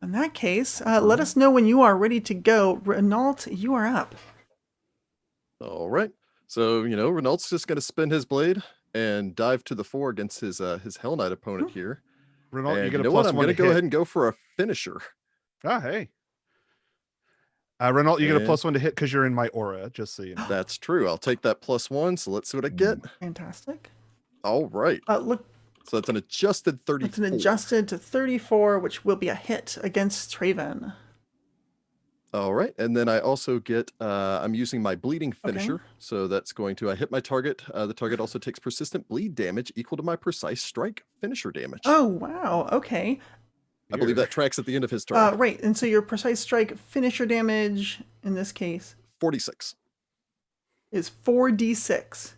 S1: In that case, let us know when you are ready to go. Renault, you are up.
S7: All right. So, Renault's just going to spin his blade and dive to the fore against his Hell Knight opponent here.
S10: Renault,
S7: And
S10: you get
S7: you
S10: a
S7: know
S10: plus
S7: what? I'm
S10: one
S7: going
S10: to
S7: to go
S10: hit.
S7: ahead and go for a finisher.
S10: Ah, hey. Renault, you get a
S7: And-
S10: plus 1 to hit because you're in my aura, just so you know.
S7: That's true. I'll take that +1. So let's see what I get.
S1: Fantastic.
S7: All right.
S1: Look,
S7: So that's an adjusted 34.
S1: it's an adjusted to 34, which will be a hit against Traven.
S7: All right. And then I also get, I'm using my bleeding finisher. So that's going to hit my target. The target also takes persistent bleed damage equal to my precise strike finisher damage.
S1: Oh, wow. Okay.
S7: I believe that tracks at the end of his turn.
S1: Right. And so your precise strike finisher damage in this case
S7: 46.
S1: is 4d6.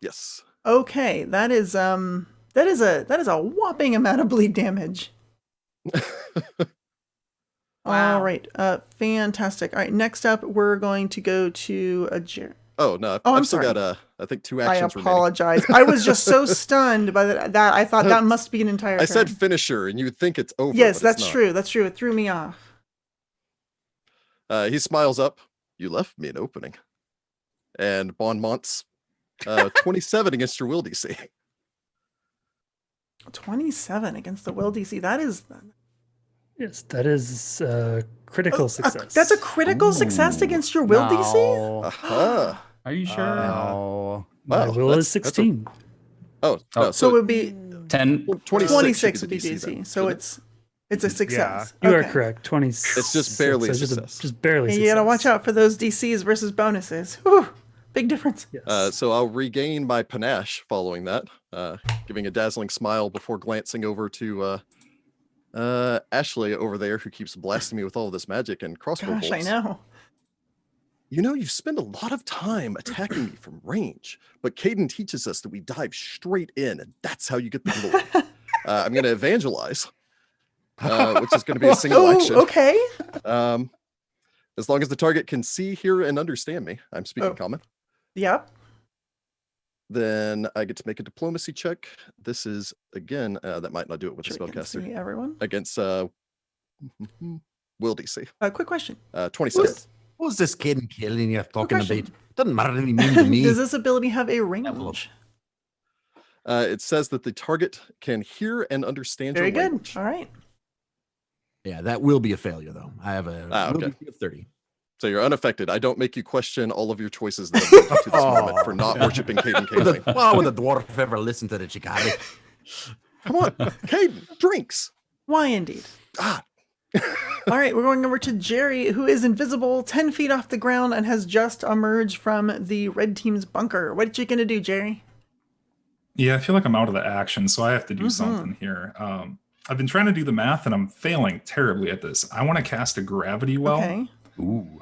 S7: Yes.
S1: Okay, that is a whopping amount of bleed damage.
S9: Wow.
S1: All right, fantastic. All right, next up we're going to go to a
S7: Oh, no.
S1: I'm
S7: I've still
S1: sorry.
S7: got, I think 2
S1: I
S7: actions remaining.
S1: apologize. I was just so stunned by that I thought that must be an entire
S7: I said
S1: turn.
S7: finisher, and you would think it's over.
S1: Yes,
S7: but it's
S1: that's
S7: not.
S1: true. That's true. It threw me off.
S7: He smiles up. You left me an opening. And Bon Mont's 27 against your will DC.
S1: 27 against the will DC. That is
S6: Yes, that is critical success.
S1: that's a critical success
S2: Ooh,
S1: against your will DC?
S3: No.
S7: Aha.
S2: Are you sure?
S3: No.
S6: My
S7: Wow,
S6: will
S7: that's-
S6: is
S7: that's a-
S6: 16.
S7: Oh, no.
S1: So it would be
S2: 10.
S1: 26
S7: should
S1: would be
S7: DC
S1: DC.
S7: then,
S1: So
S7: shouldn't
S1: it's a success.
S6: You are
S1: Okay.
S6: correct. 26.
S7: It's just barely a
S6: so
S7: success.
S6: Just barely.
S1: And you gotta watch
S6: success.
S1: out for those DCs versus bonuses. Whew, big difference.
S6: Yes.
S7: So I'll regain my panache following that, giving a dazzling smile before glancing over to Ashley over there, who keeps blasting me with all of this magic and crossbow
S1: Gosh,
S7: bolts.
S1: I know.
S7: You spend a lot of time attacking me from range, but Caden teaches us that we dive straight in, and that's how you get the glory. I'm going to evangelize, which is going to be a single action.
S1: Okay.
S7: As long as the target can see, hear, and understand me, I'm speaking
S1: Oh.
S7: common.
S1: Yep.
S7: Then I get to make a diplomacy check. This is, again, that might not do it with
S1: Sure
S7: a
S1: we can
S7: spellcaster.
S1: see everyone.
S7: Against will DC.
S1: Quick question.
S7: 27.
S4: Who's this kid and killing you're talking
S1: question.
S4: about? Doesn't matter if he means to me.
S1: Does this ability have a range?
S7: It says that the target can hear and understand
S1: Very
S7: your
S1: good.
S7: language.
S1: All right.
S4: Yeah, that will be a failure though. I have a will
S7: okay.
S4: DC of 30.
S7: So you're unaffected. I don't make you question all of your choices that have led you to this moment for not worshiping Caden
S4: Would
S7: Caden.
S4: well, would the dwarf ever listen to the Jeggare?
S7: Come on, Caden, drinks.
S1: Why indeed.
S7: Ah,
S1: All right, we're going over to Jerry, who is invisible 10 feet off the ground and has just emerged from the red team's bunker. What are you going to do, Jerry?
S5: Yeah, I feel like I'm out of the action, so I have to do something here. I've been trying to do the math, and I'm failing terribly at this. I want to cast a gravity well
S1: Okay.
S2: Ooh.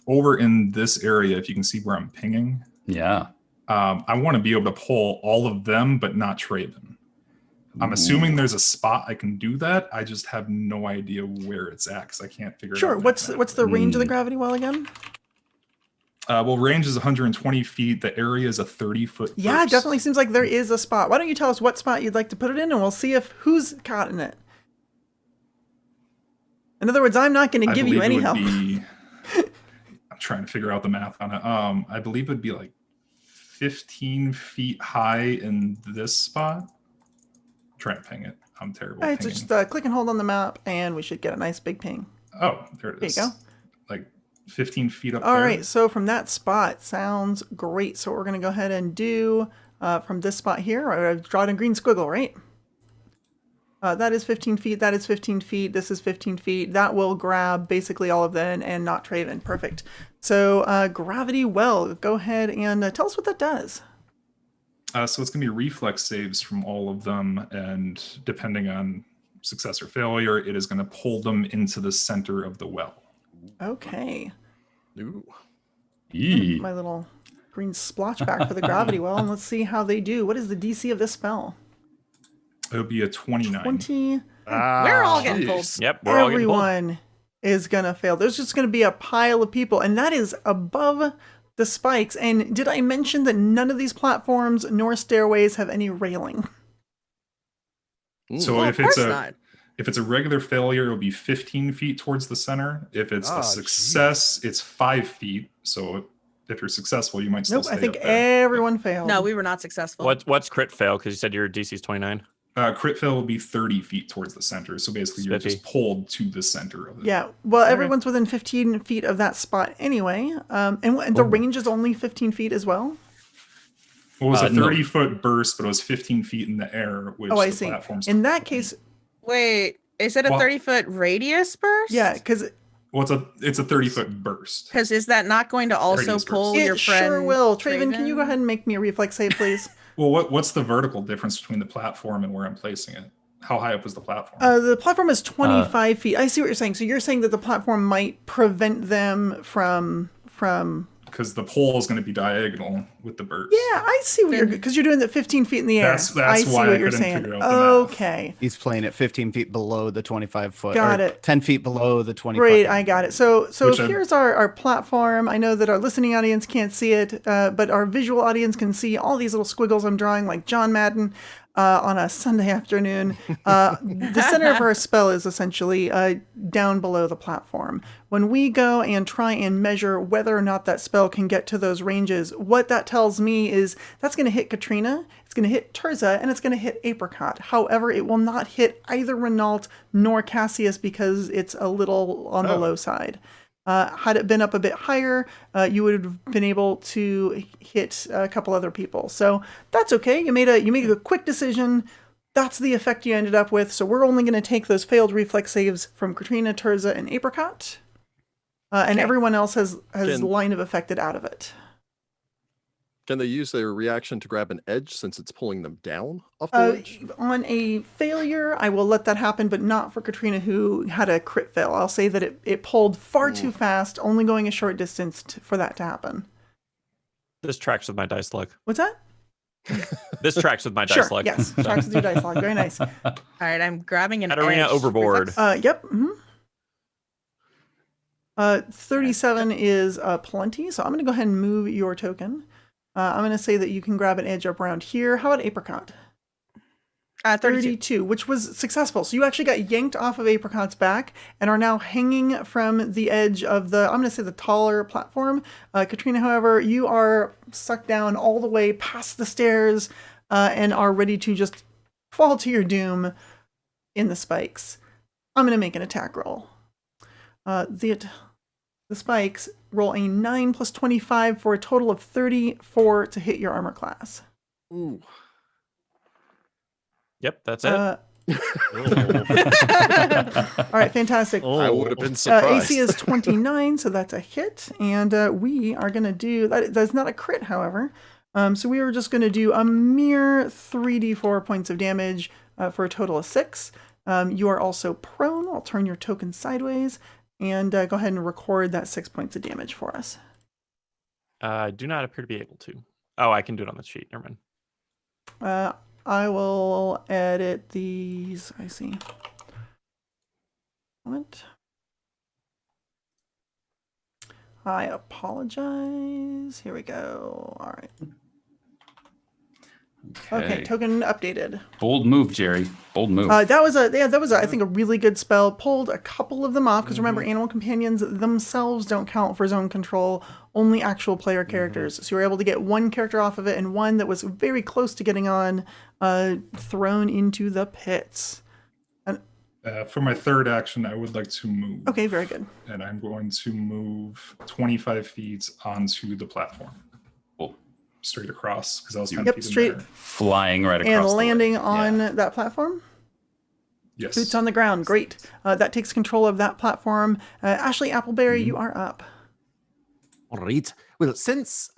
S5: over in this area, if you can see where I'm pinging.
S2: Yeah.
S5: I want to be able to pull all of them, but not Traven. I'm assuming there's a spot I can do that. I just have no idea where it's at because I can't figure it out.
S1: Sure.
S5: on
S1: What's
S5: that map.
S1: the range of the gravity well again?
S5: Well, range is 120 feet. The area is a 30-foot.
S1: Yeah, it definitely seems like there is a spot. Why don't you tell us what spot you'd like to put it in, and we'll see if who's caught in it. In other words, I'm not going to give you any help.
S5: I'm trying to figure out the math on it. I believe it'd be like 15 feet high in this spot. I'm trying to ping it. I'm terrible.
S1: All right,
S5: at
S1: so
S5: pinging.
S1: just click and hold on the map, and we should get a nice big ping.
S5: Oh, there it is.
S1: There you go.
S5: Like 15 feet up
S1: All
S5: there.
S1: right, so from that spot, sounds great. So what we're going to go ahead and do from this spot here, I've drawn a green squiggle, right? That is 15 feet. That is 15 feet. This is 15 feet. That will grab basically all of them and not Traven. Perfect. So gravity well, go ahead and tell us what that does.
S5: So it's going to be reflex saves from all of them, and depending on success or failure, it is going to pull them into the center of the well.
S1: Okay.
S7: Ooh.
S2: Yee.
S1: My little green splotch back for the gravity well, and let's see how they do. What is the DC of this spell?
S5: It would be a 29.
S1: 20.
S9: We're all getting
S7: jeez.
S9: pulled.
S8: Yep, we're all getting pulled.
S1: Everyone is going to fail. There's just going to be a pile of people, and that is above the spikes. And did I mention that none of these platforms nor stairways have any railing?
S5: So
S9: Well,
S5: if
S9: of
S5: it's
S9: course
S5: a
S9: not.
S5: if it's a regular failure, it'll be 15 feet towards the center. If it's
S10: Ah,
S5: a success, it's 5 feet. So if you're successful, you might still
S1: Nope,
S5: stay
S1: I think
S5: up there.
S1: everyone failed.
S9: No, we were not successful.
S8: What's crit fail? Because you said your DC's 29.
S5: Crit fail will be 30 feet towards the center. So basically, you're just pulled to the center of it.
S1: Yeah, well, everyone's within 15 feet of that spot anyway. And the range is only 15 feet as well?
S5: Well, it was a
S2: No.
S5: 30-foot burst, but it was 15 feet in the air, which
S1: Oh, I
S5: the
S1: see.
S5: platforms.
S1: In that case,
S9: Wait, is it a
S5: Well-
S9: 30-foot radius burst?
S1: yeah, because
S5: Well, it's a 30-foot burst.
S9: Because is that not going to also
S5: Radius burst.
S9: pull your
S1: it
S9: friend?
S1: sure will. Traven, can you go ahead and make me a reflex save, please?
S5: Well, what's the vertical difference between the platform and where I'm placing it? How high up was the platform?
S1: The platform is 25 feet. I see what you're saying. So you're saying that the platform might prevent them from
S5: Because the pole is going to be diagonal with the burst.
S1: Yeah, I see what you're because you're doing that 15 feet in the air.
S5: That's
S1: I see
S5: why I
S1: what you're
S5: couldn't
S1: saying.
S5: figure out the math.
S1: Okay.
S3: He's playing at 15 feet below the 25 foot.
S1: Got
S3: or
S1: it.
S3: 10 feet below the 25.
S1: Great, I got it. So
S5: Which I-
S1: here's our platform. I know that our listening audience can't see it, but our visual audience can see all these little squiggles I'm drawing like John Madden on a Sunday afternoon. The center of our spell is essentially down below the platform. When we go and try and measure whether or not that spell can get to those ranges, what that tells me is that's going to hit Katrina, it's going to hit Terza, and it's going to hit Apricot. However, it will not hit either Renault nor Cassius because it's a little on the low side. Had it been up a bit higher, you would have been able to hit a couple other people. So that's okay. You made a quick decision. That's the effect you ended up with. So we're only going to take those failed reflex saves from Katrina, Terza, and Apricot. And everyone else has line of affected out of it.
S7: Can they use their reaction to grab an edge since it's pulling them down off the edge?
S1: On a failure, I will let that happen, but not for Katrina, who had a crit fail. I'll say that it pulled far too fast, only going a short distance for that to happen.
S8: This tracks with my dice luck.
S1: What's that?
S8: This tracks with my
S1: Sure,
S8: dice luck.
S1: yes. Tracks with your dice log. Very nice.
S9: All right, I'm grabbing an
S8: Katarina
S9: edge.
S8: overboard.
S9: Reflex.
S1: Yep. 37 is plenty, so I'm going to go ahead and move your token. I'm going to say that you can grab an edge up around here. How about Apricot? 32, which was successful. So you actually got yanked off of Apricot's back and are now hanging from the edge of the, I'm going to say the taller platform. Katrina, however, you are sucked down all the way past the stairs and are ready to just fall to your doom in the spikes. I'm going to make an attack roll. The spikes roll a 9 plus 25 for a total of 34 to hit your armor class.
S7: Ooh.
S8: Yep, that's it.
S1: All right, fantastic.
S7: I would have been surprised.
S1: AC is 29, so that's a hit. And we are going to do that. That's not a crit, however. So we were just going to do a mere 3d4 points of damage for a total of 6. You are also prone. I'll turn your token sideways and go ahead and record that 6 points of damage for us.
S8: I do not appear to be able to. Oh, I can do it on the sheet. Never mind.
S1: I will edit these. I see. What? I apologize. Here we go. All right. Okay, token updated.
S2: Bold move, Jerry. Bold move.
S1: That was I think a really good spell. Pulled a couple of them off because remember, animal companions themselves don't count for zone control. Only actual player characters. So you were able to get one character off of it, and one that was very close to getting on, thrown into the pits.
S5: For my third action, I would like to move.
S1: Okay, very good.
S5: And I'm going to move 25 feet onto the platform.
S2: Cool.
S5: Straight across, because I was kind
S1: Yep,
S5: of
S1: straight
S5: there.
S2: Flying right across
S1: and
S2: the way.
S1: landing on
S2: Yeah.
S1: that platform.
S5: Yes.
S1: Boots on the ground. Great. That takes control of that platform. Ashley Appleberry, you are up.
S4: All right. Well, since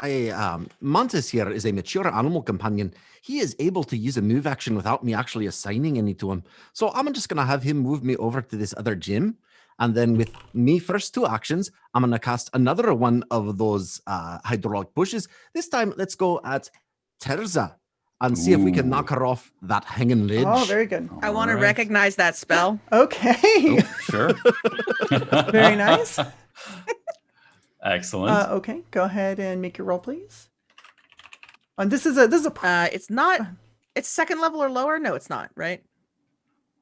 S4: Mantis here is a mature animal companion, he is able to use a move action without me actually assigning any to him. So I'm just going to have him move me over to this other gym. And then with me first 2 actions, I'm going to cast another one of those hydraulic pushes. This time, let's go at Terza and see if we can knock her off that hanging ledge.
S1: Oh, very good.
S9: I want to
S2: Alright.
S9: recognize that spell.
S1: Okay.
S2: Oh, sure.
S1: Very nice.
S2: Excellent.
S1: Okay, go ahead and make your roll, please. And this is a
S9: It's not. It's second level or lower. No, it's not. Right.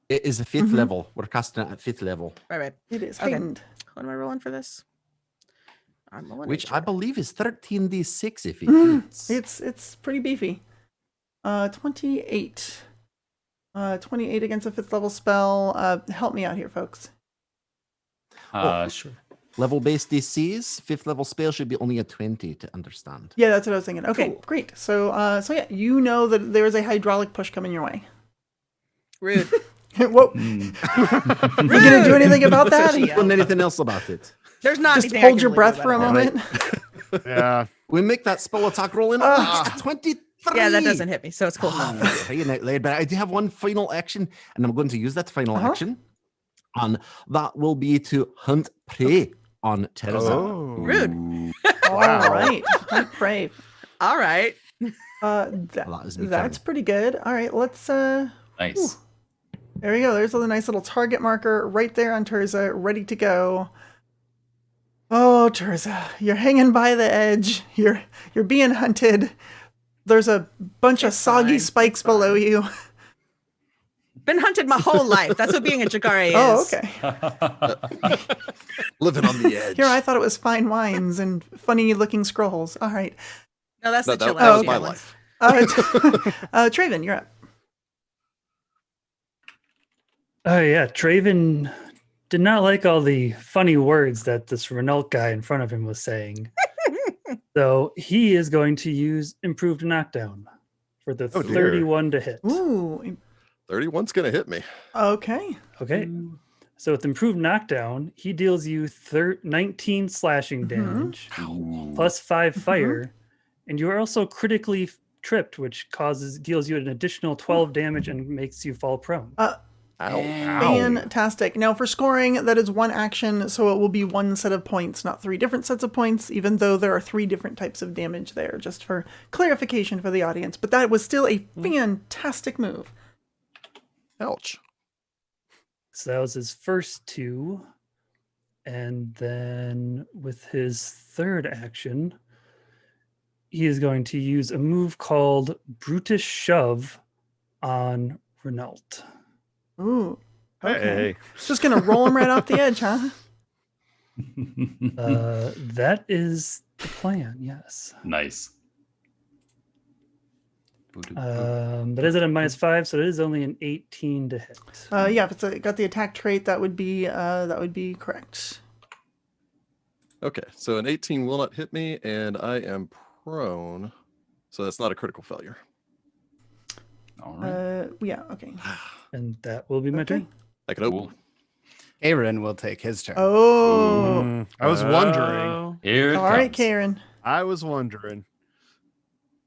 S4: It is a 5th level. We're casting it at 5th level.
S9: Right.
S1: it is
S9: Okay.
S1: heightened.
S9: What am I rolling for this? I'm rolling
S4: Which I
S9: nature.
S4: believe is 13d6 if it hits.
S1: It's pretty beefy. 28. 28 against a 5th level spell. Help me out here, folks.
S2: Sure.
S4: Level-based DCs, 5th level spell should be only a 20 to understand.
S1: Yeah, that's what I was thinking. Okay,
S9: Cool.
S1: great. So yeah, you know that there is a hydraulic push coming your way.
S9: Rude.
S1: Whoa. You gonna do anything about that?
S9: Yeah.
S4: Wasn't anything else about it.
S9: There's not
S1: Just
S9: anything I
S1: hold
S9: can
S1: your
S9: really do
S1: breath
S9: about
S1: for a
S9: it.
S1: moment.
S10: Yeah.
S4: We make that spell attack roll in.
S1: Ah.
S4: 23.
S9: Yeah, that doesn't hit me, so it's cool.
S4: Paying out loud, but I do have one final action, and I'm going to use that final action. And that will be to hunt prey on Terza.
S10: Oh.
S9: Rude.
S1: All right. Hunt prey.
S9: All right.
S4: That is me
S1: That's pretty good. All right, let's
S2: Nice.
S1: there we go. There's a nice little target marker right there on Terza, ready to go. Oh, Terza, you're hanging by the edge. You're being hunted. There's a bunch of
S9: It's
S1: soggy
S9: fine.
S1: spikes
S9: It's fine.
S1: below you.
S9: Been hunted my whole life. That's what being a Jeggare is.
S1: Oh, okay.
S7: Living on the edge.
S1: Here I thought it was fine wines and funny looking scrolls. All right.
S9: No, that's
S7: No,
S9: the
S7: that,
S9: chill
S7: that was
S9: out
S7: my
S9: one.
S7: life.
S1: Traven, you're up.
S6: Oh yeah, Traven did not like all the funny words that this Renault guy in front of him was saying. So he is going to use improved knockdown for the
S7: Oh, dear.
S6: 31 to hit.
S1: Ooh.
S7: 31's going to hit me.
S1: Okay.
S6: Okay. So with improved knockdown, he deals you 19 slashing damage plus 5 fire, and you are also critically tripped, which deals you an additional 12 damage and makes you fall prone.
S7: Ow.
S1: Fantastic. Now for scoring, that is one action, so it will be one set of points, not 3 different sets of points, even though there are 3 different types of damage there, just for clarification for the audience. But that was still a fantastic move.
S7: Ouch.
S6: So that was his first 2. And then with his third action, he is going to use a move called Brutish Shove on Renault.
S1: Ooh. Okay.
S10: Hey.
S1: Just gonna roll him right off the edge, huh?
S6: That is the plan, yes.
S2: Nice.
S6: But is it a -5? So it is only an 18 to hit.
S1: Yeah, if it's got the attack trait, that would be correct.
S7: Okay, so an 18 will not hit me, and I am prone. So that's not a critical failure.
S2: All right.
S1: Yeah. Okay.
S6: And that will be my
S1: Okay.
S6: turn.
S7: I can open.
S2: Cool.
S3: Aaron will take his turn.
S1: Oh.
S10: I was wondering.
S8: Oh.
S2: Here it
S1: All right,
S2: comes.
S1: Karen.
S10: I was wondering.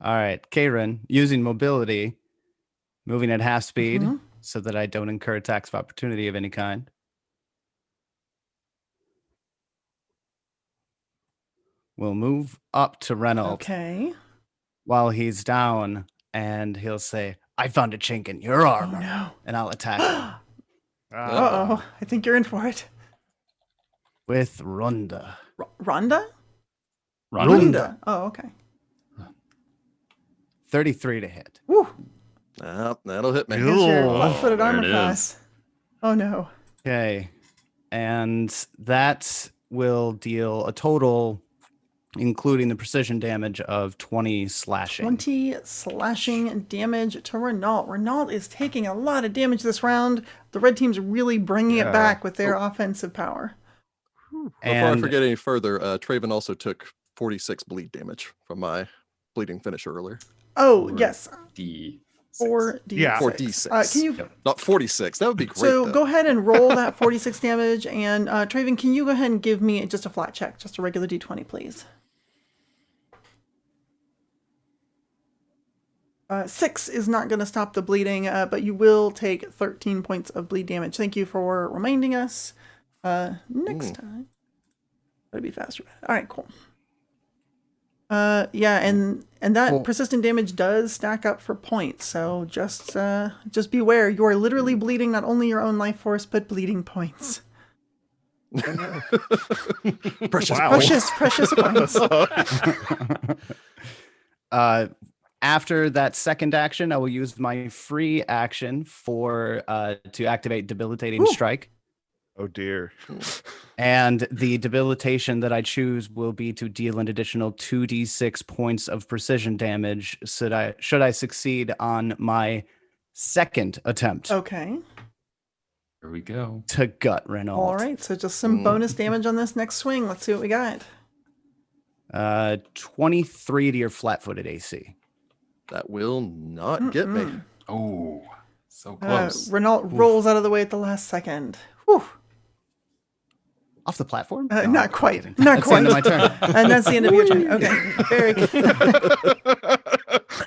S3: All right, Karen, using mobility, moving at half speed
S1: Mhm.
S3: so that I don't incur attacks of opportunity of any kind. We'll move up to Reynolds
S1: Okay.
S3: while he's down, and he'll say, I found a chink in your
S1: Oh
S3: armor,
S1: no.
S3: and I'll attack him
S1: Uh-oh. I think you're in for it.
S3: with Runda.
S1: Rhonda?
S2: Rhonda?
S1: Oh, okay.
S3: 33 to hit.
S1: Woo.
S7: That'll hit me.
S1: Against your
S10: Ew.
S1: flat-footed
S2: There
S1: armor
S2: it
S1: class.
S2: is.
S1: Oh no.
S3: Okay. And that will deal a total, including the precision damage, of 20 slashing.
S1: 20 slashing damage to Renault. Renault is taking a lot of damage this round. The red team's really bringing it
S10: Yeah.
S1: back with their offensive power.
S7: Before I
S3: And
S7: forget any further, Traven also took 46 bleed damage from my bleeding finisher earlier.
S1: Oh, yes.
S2: D6.
S1: 4d6.
S10: Yeah.
S7: 4d6.
S1: Can you...
S2: Yep.
S7: Not 46. That would be great.
S1: So
S7: though.
S1: go ahead and roll that 46 damage. And Traven, can you go ahead and give me just a flat check? Just a regular d20, please. 6 is not going to stop the bleeding, but you will take 13 points of bleed damage. Thank you for reminding us. Next time. Gotta be faster. All right, cool. Yeah, and that
S3: Cool.
S1: persistent damage does stack up for points. So just beware. You are literally bleeding not only your own life force, but bleeding points.
S7: Precious.
S10: Wow.
S1: Precious points.
S3: After that second action, I will use my free action for to activate Debilitating
S1: Ooh.
S3: Strike.
S10: Oh dear.
S3: And the debilitation that I choose will be to deal an additional 2d6 points of precision damage should I succeed on my second attempt
S1: Okay.
S2: Here we go.
S3: to gut Renault.
S1: All right. So just some bonus damage on this next swing. Let's see what we got.
S3: 23 to your flat-footed AC.
S7: That will not get me.
S2: Oh, so close.
S1: Renault rolls out of the way at the last second. Whew.
S3: Off the platform?
S1: Not quite.
S3: kidding.
S1: Not
S3: That's
S1: quite.
S3: the end of my turn.
S1: And that's the end of your turn. Okay. Very good.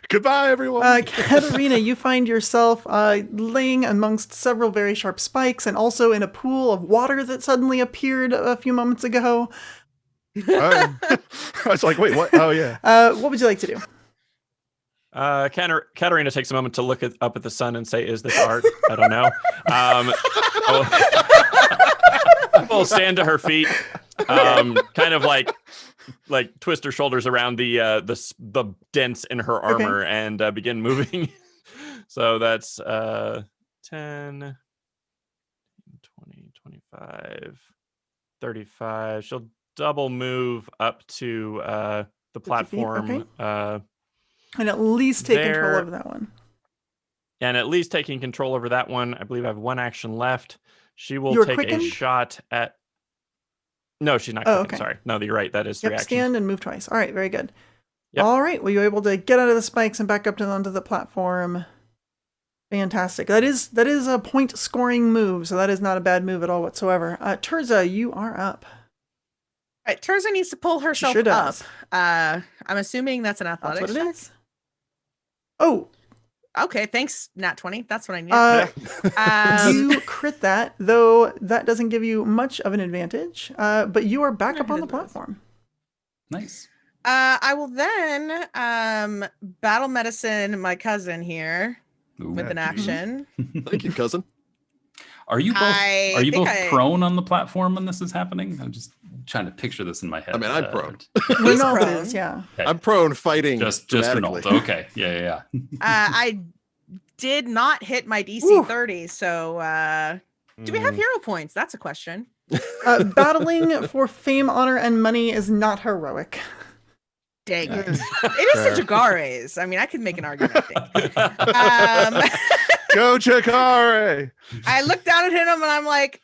S10: Goodbye, everyone.
S1: Katerina, you find yourself laying amongst several very sharp spikes and also in a pool of water that suddenly appeared a few moments ago.
S10: I was like, wait, what? Oh, yeah.
S1: What would you like to do?
S8: Katerina takes a moment to look up at the sun and say, "Is this art?" I don't know. Will stand to her feet, kind of like twist her shoulders around the dents in her armor and begin moving. So that's 10, 20, 25, 35. She'll double move up to the
S1: 50 feet,
S8: platform.
S1: And at least take control
S8: there-
S1: over that one.
S8: And at least taking control over that one. I believe I have one action left. She will
S1: You're
S8: take
S1: quickened?
S8: a shot at. No, she's not.
S1: Oh,
S8: Quickened,
S1: okay.
S8: Sorry. No, you're right. That is 3
S1: Yep,
S8: actions.
S1: stand and move twice. All right, very good.
S8: Yep.
S1: All right, were you able to get out of the spikes and back up onto the platform? Fantastic. That is a point scoring move, so that is not a bad move at all whatsoever. Terza, you are up.
S9: All right, Terza needs to pull herself
S1: sure
S9: up.
S1: does.
S9: I'm assuming that's an
S1: That's
S9: athletics
S1: what it
S9: check.
S1: is. Oh,
S9: Okay, thanks, Nat 20. That's what I need.
S1: you crit that, though that doesn't give you much of an advantage. But you are back up on the platform.
S2: Nice.
S9: I will then battle medicine my cousin here
S2: Ooh.
S9: with an action.
S7: Thank you, cousin.
S2: Are you both
S9: I
S2: are you
S9: think
S2: both
S9: I-
S2: prone on the platform when this is happening? I'm just trying to picture this in my head.
S7: I mean, I'm prone.
S1: Renault
S9: prone.
S1: is, yeah.
S2: Okay.
S7: I'm prone fighting.
S2: just
S7: dramatically.
S2: Renault. Okay. Yeah.
S9: I did not hit my DC
S1: Ooh.
S9: 30, so do we have hero points? That's a question.
S1: Battling for fame, honor, and money is not heroic.
S9: Dang
S2: Yeah.
S9: it. It is the Jeggare. I mean, I could make an argument, I think.
S10: Go, Jeggare.
S9: I looked down at him and I'm like,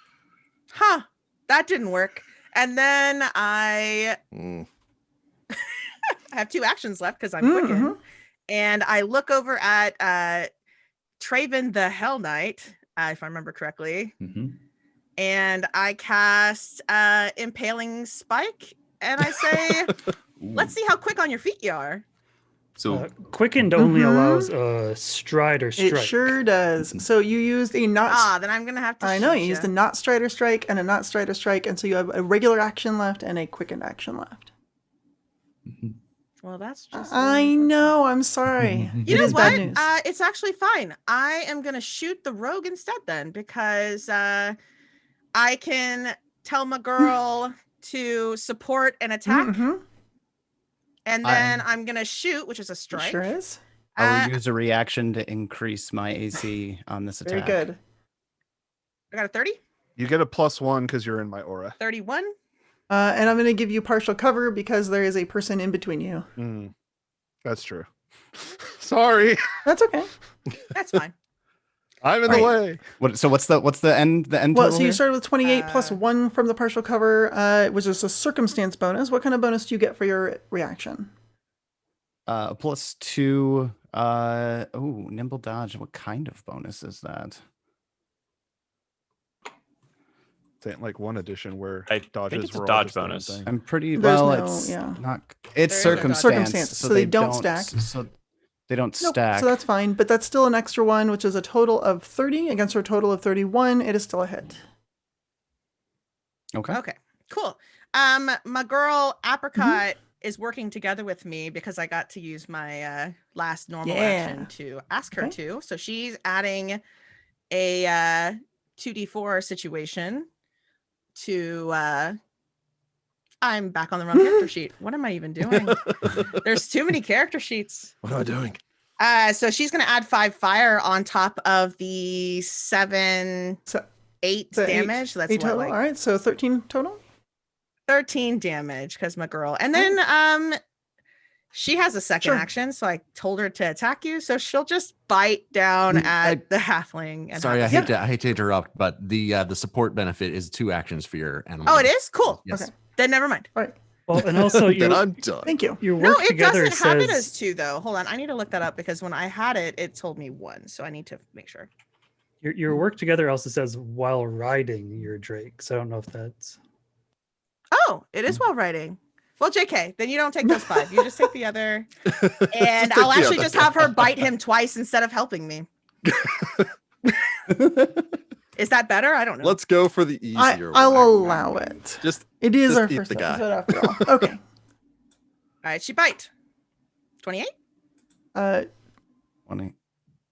S9: huh, that didn't work. And then I have 2 actions left because I'm quickened. And I look over at Traven the Hell Knight, if I remember correctly,
S2: Mhm.
S9: and I cast Impaling Spike, and I say, let's see how quick on your feet you are.
S2: So
S6: Quickened only
S1: Mhm.
S6: allows stride or strike.
S1: It sure does. So you used a not.
S9: Then I'm gonna have to.
S1: I know
S9: shoot
S1: you used
S9: ya.
S1: a not strider strike and a not strider strike, and so you have a regular action left and a quickened action left.
S9: Well, that's just.
S1: I
S9: really
S1: know. I'm sorry.
S9: You
S1: It
S9: know
S1: is
S9: what?
S1: bad news.
S9: It's actually fine. I am gonna shoot the rogue instead then, because I can tell my girl to support an attack,
S1: Mhm.
S9: and then I'm gonna shoot, which is a
S1: It
S9: strike.
S1: sure is.
S3: I will use a reaction to increase my AC on this
S1: Very
S3: attack.
S1: good.
S9: I got a 30,
S10: You get a +1 because you're in my aura.
S9: 31.
S1: And I'm going to give you partial cover because there is a person in between you.
S10: That's true. Sorry,
S1: That's okay.
S9: That's fine.
S10: I'm in the way.
S3: What's the end
S1: Well,
S3: total
S1: so you
S3: here?
S1: started with 28 plus 1 from the partial cover, which is a circumstance bonus. What kind of bonus do you get for your reaction?
S3: +2. Nimble dodge. What kind of bonus is that?
S10: It's ain't like one edition where
S8: I think
S10: dodges
S8: it's a
S10: were all
S8: dodge
S10: just the one
S8: bonus.
S10: thing.
S3: I'm pretty
S1: There's
S3: well.
S1: no-
S3: It's
S1: yeah.
S3: not. It's
S9: There is no dodge
S1: Circumstance,
S3: so
S1: they don't stack.
S3: So they don't
S1: Nope,
S3: stack.
S1: so that's fine, but that's still an extra 1, which is a total of 30 against her total of 31. It is still a hit.
S9: Okay, cool. My girl Apricot is working together with me because I got to use my last normal action to ask her to. So she's adding a 2d4 situation to I'm back on the wrong character sheet. What am I even doing? There's too many character sheets.
S7: What am I doing?
S9: So she's going to add 5 fire on top of the 8 damage. So that's
S1: 8
S9: what,
S1: total.
S9: like
S1: All right, so 13 total.
S9: 13 damage because my girl. And then she has a second action, so I told her to attack you. So she'll just bite down at the halfling. And
S4: Sorry, I
S9: have
S4: hate to interrupt, but the support benefit is 2 actions for your animal.
S9: Oh, it is? Cool.
S4: Yes.
S1: Okay.
S9: Then never mind.
S1: All right.
S6: Well, and also
S7: Then
S6: your
S7: I'm done.
S1: Thank you.
S6: your
S9: No,
S6: work
S9: it
S6: together
S9: doesn't have it
S6: says
S9: as 2 though. Hold on, I need to look that up because when I had it, it told me 1. So I need to make sure.
S6: your work together also says while riding your drake. So I don't know if that's
S9: Oh, it is while writing. Well, JK, then you don't take those 5. You just take the other. And
S7: take
S9: I'll
S7: the
S9: actually
S7: other.
S9: just have her bite him twice instead of helping me. Is that better? I don't know.
S7: Let's go for the easier
S1: I'll
S7: one.
S1: allow it.
S7: Just
S1: It is
S7: just
S1: our
S7: eat
S1: first
S7: the guy.
S1: episode after all. Okay.
S9: All right, she bite. 28?
S3: 20, 28.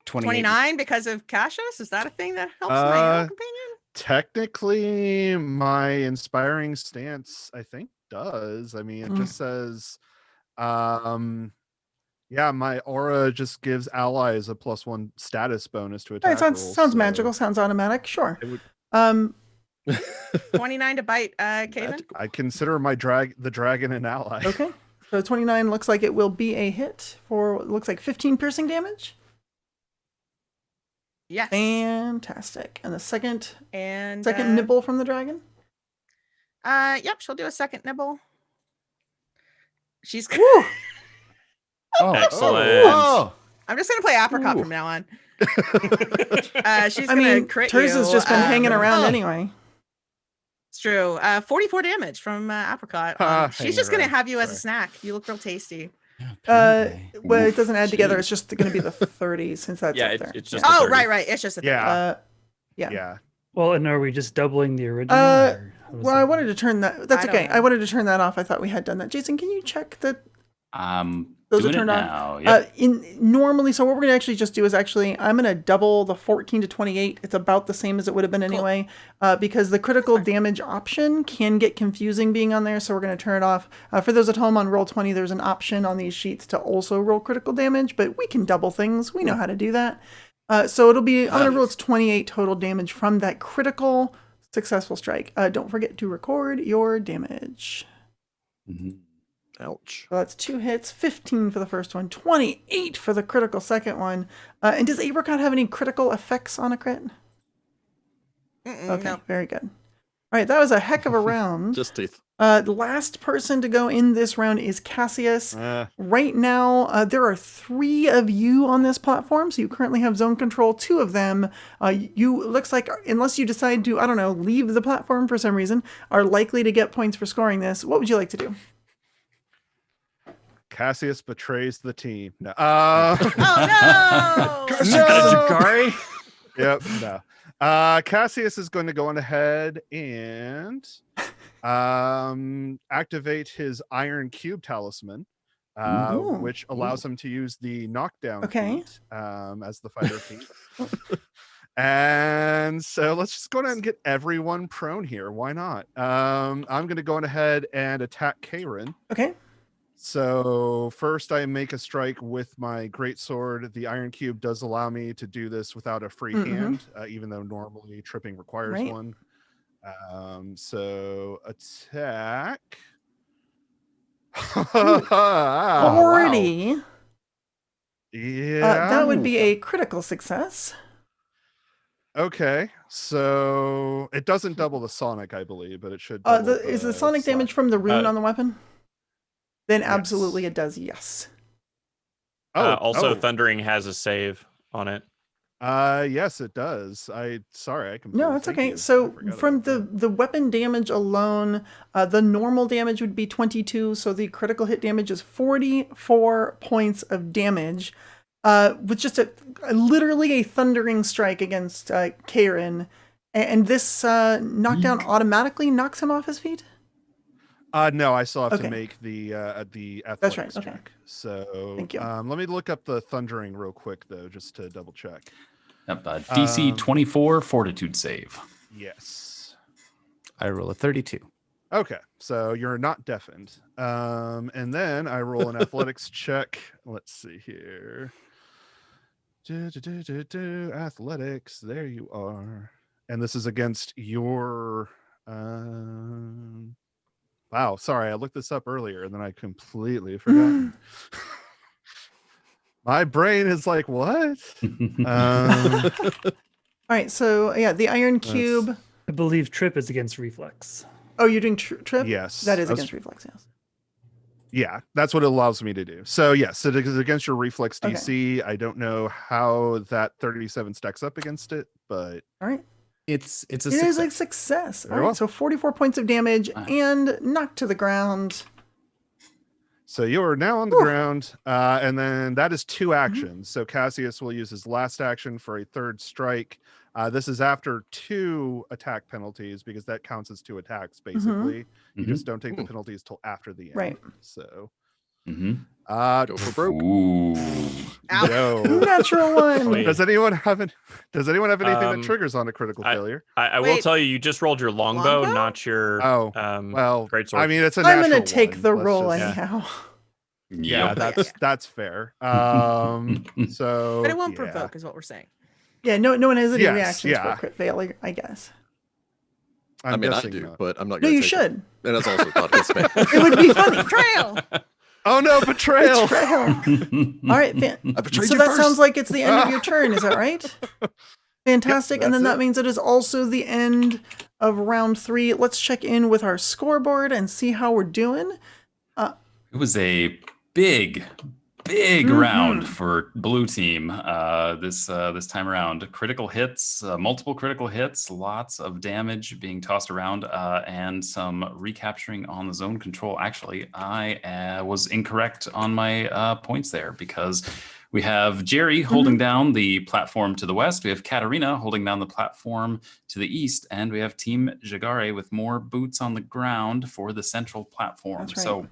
S9: 29 because of Cassius? Is that a thing that helps my animal companion?
S10: Technically, my inspiring stance, I think, does. I mean, it just says, yeah, my aura just gives allies a +1 status bonus to
S1: All
S10: attack
S1: right, sounds
S10: rolls,
S1: sounds
S10: so
S1: magical, sounds automatic. Sure.
S10: it would-
S9: 29 to bite, Kaven?
S10: I consider my the dragon an ally.
S1: Okay. So 29 looks like it will be a hit for what looks like 15 piercing damage.
S9: Yes.
S1: Fantastic. And the second
S9: And
S1: nibble from the dragon?
S9: Yep, she'll do a second nibble. She's
S1: Woo!
S8: Excellent.
S3: Oh,
S9: I'm just gonna play apricot from now on. She's
S1: I
S9: gonna
S1: mean,
S9: crit
S1: Ters
S9: you.
S1: has just been hanging around
S9: oh,
S1: anyway.
S9: It's true. 44 damage from apricot. She's
S10: hanging
S9: just gonna
S10: around.
S9: have you as a
S10: Sorry.
S9: snack. You look real tasty.
S1: Well, it doesn't add together.
S2: Jeez.
S1: It's just going to be the 30 since that's
S8: Yeah,
S1: up
S8: it's,
S1: there.
S8: it's just
S9: Oh,
S8: a 30.
S9: right. It's just a
S10: Yeah.
S1: Yeah.
S10: Yeah.
S6: well, and are we just doubling the original? or how does
S1: Well,
S6: that
S1: I
S6: work?
S1: wanted to turn that. That's
S9: I don't
S1: okay.
S9: know.
S1: I wanted to turn that off. I thought we had done that. Jason, can you check that those are
S2: Doing it
S1: turned on?
S2: now. Yep.
S1: Normally, so what we're going to actually just do is I'm going to double the 14 to 28. It's about the same as it would have been anyway, because the critical damage option can get confusing being on there. So we're going to turn it off. For those at home on Roll20, there's an option on these sheets to also roll critical damage, but we can double things. We know how to do that. So it'll be, I'm going to roll it's 28 total damage from that critical successful strike. Don't forget to record your damage.
S2: Mhm.
S7: Ouch.
S1: So that's 2 hits, 15 for the first one, 28 for the critical second one. And does Apricot have any critical effects on a crit? Okay,
S9: no.
S1: very good. All right, that was a heck of a round.
S7: Just teeth.
S1: The last person to go in this round is Cassius. Right now, there are 3 of you on this platform, so you currently have zone control. 2 of them, you looks like, unless you decide to, I don't know, leave the platform for some reason, are likely to get points for scoring this. What would you like to do?
S10: Cassius betrays the team. No.
S9: Oh no!
S8: Jeggare?
S10: Yep. No. Cassius is going to go on ahead and activate his Iron Cube talisman,
S1: Ooh.
S10: which allows him to use the knockdown feat as the fighter feat. And so let's just go ahead and get everyone prone here. Why not? I'm going to go on ahead and attack Karen.
S1: Okay.
S10: So first I make a strike with my greatsword. The Iron Cube does allow me to do this without a free hand, even though normally tripping requires one. So attack.
S1: 40.
S10: Wow. Yeah.
S1: That would be a critical success.
S10: Okay, so it doesn't double the sonic, I believe, but it should.
S1: Is the sonic damage from the rune on the weapon? Then
S10: yes.
S1: absolutely it does, yes.
S8: Also, Thundering has a save on it.
S10: Yes, it does. Sorry, I completely.
S1: No, it's okay. So from the weapon damage alone, the normal damage would be 22. So the critical hit damage is 44 points of damage, with just literally a thundering strike against Karen, and this knockdown automatically knocks him off his feet.
S10: No, I still have to make the athletics check.
S1: Okay.
S10: So
S1: thank you.
S10: Let me look up the thundering real quick though, just to double check.
S2: Yep, DC 24 fortitude save.
S10: Yes.
S3: I roll a 32.
S10: Okay, so you're not deafened. And then I roll an athletics check. Let's see here. Athletics, there you are. And this is against your wow, sorry, I looked this up earlier and then I completely forgot. My brain is like, what?
S1: All right, so yeah, the Iron Cube.
S6: I believe trip is against reflex.
S1: Oh, you're doing trip?
S10: Yes.
S1: That is against reflex, yes.
S10: Yeah, that's what it allows me to do. So yes, it is against your reflex DC. I don't know how that 37 stacks up against it, but
S1: all right.
S3: It is
S1: a success. All right, so 44 points of damage and knocked to the ground.
S10: So you're now on the ground, and then that is 2 actions. So Cassius will use his last action for a 3rd strike. This is after 2 attack penalties because that counts as 2 attacks, basically. You just don't take the penalties till after the end.
S1: Right.
S10: So
S7: go for broke.
S10: No.
S1: Natural 1.
S10: Does anyone have anything that triggers on a critical failure?
S8: I will tell you, you just rolled your longbow, not your
S10: well,
S8: greatsword.
S10: I mean, it's a
S1: I'm
S10: natural
S1: gonna take
S10: one.
S1: the
S10: Let's
S1: roll
S10: just-
S1: anyhow.
S10: Yeah, that's fair. So
S9: But it won't provoke, is what we're saying.
S1: Yeah, no one has any
S10: Yes,
S1: reactions for crit failure, I guess.
S10: I'm
S7: I
S10: guessing
S7: do,
S10: not.
S7: but I'm not
S1: No,
S7: going to.
S1: you should.
S7: And that's also not good spam.
S1: It would be funny.
S9: Betrayal.
S10: Oh no, betrayal!
S1: All right,
S7: I betrayed
S1: so
S7: you
S1: that
S7: first.
S1: sounds like it's the end of your turn. Is that right? Fantastic. And then that means it is also the end of round 3. Let's check in with our scoreboard and see how we're doing.
S2: It was a big round for blue team this time around. Critical hits, multiple critical hits, lots of damage being tossed around, and some recapturing on the zone control. Actually, I was incorrect on my points there because we have Jerry holding down the platform to the west. We have Katarina holding down the platform to the east, and we have Team Jeggare with more boots on the ground for the central platform.
S1: That's right.
S2: So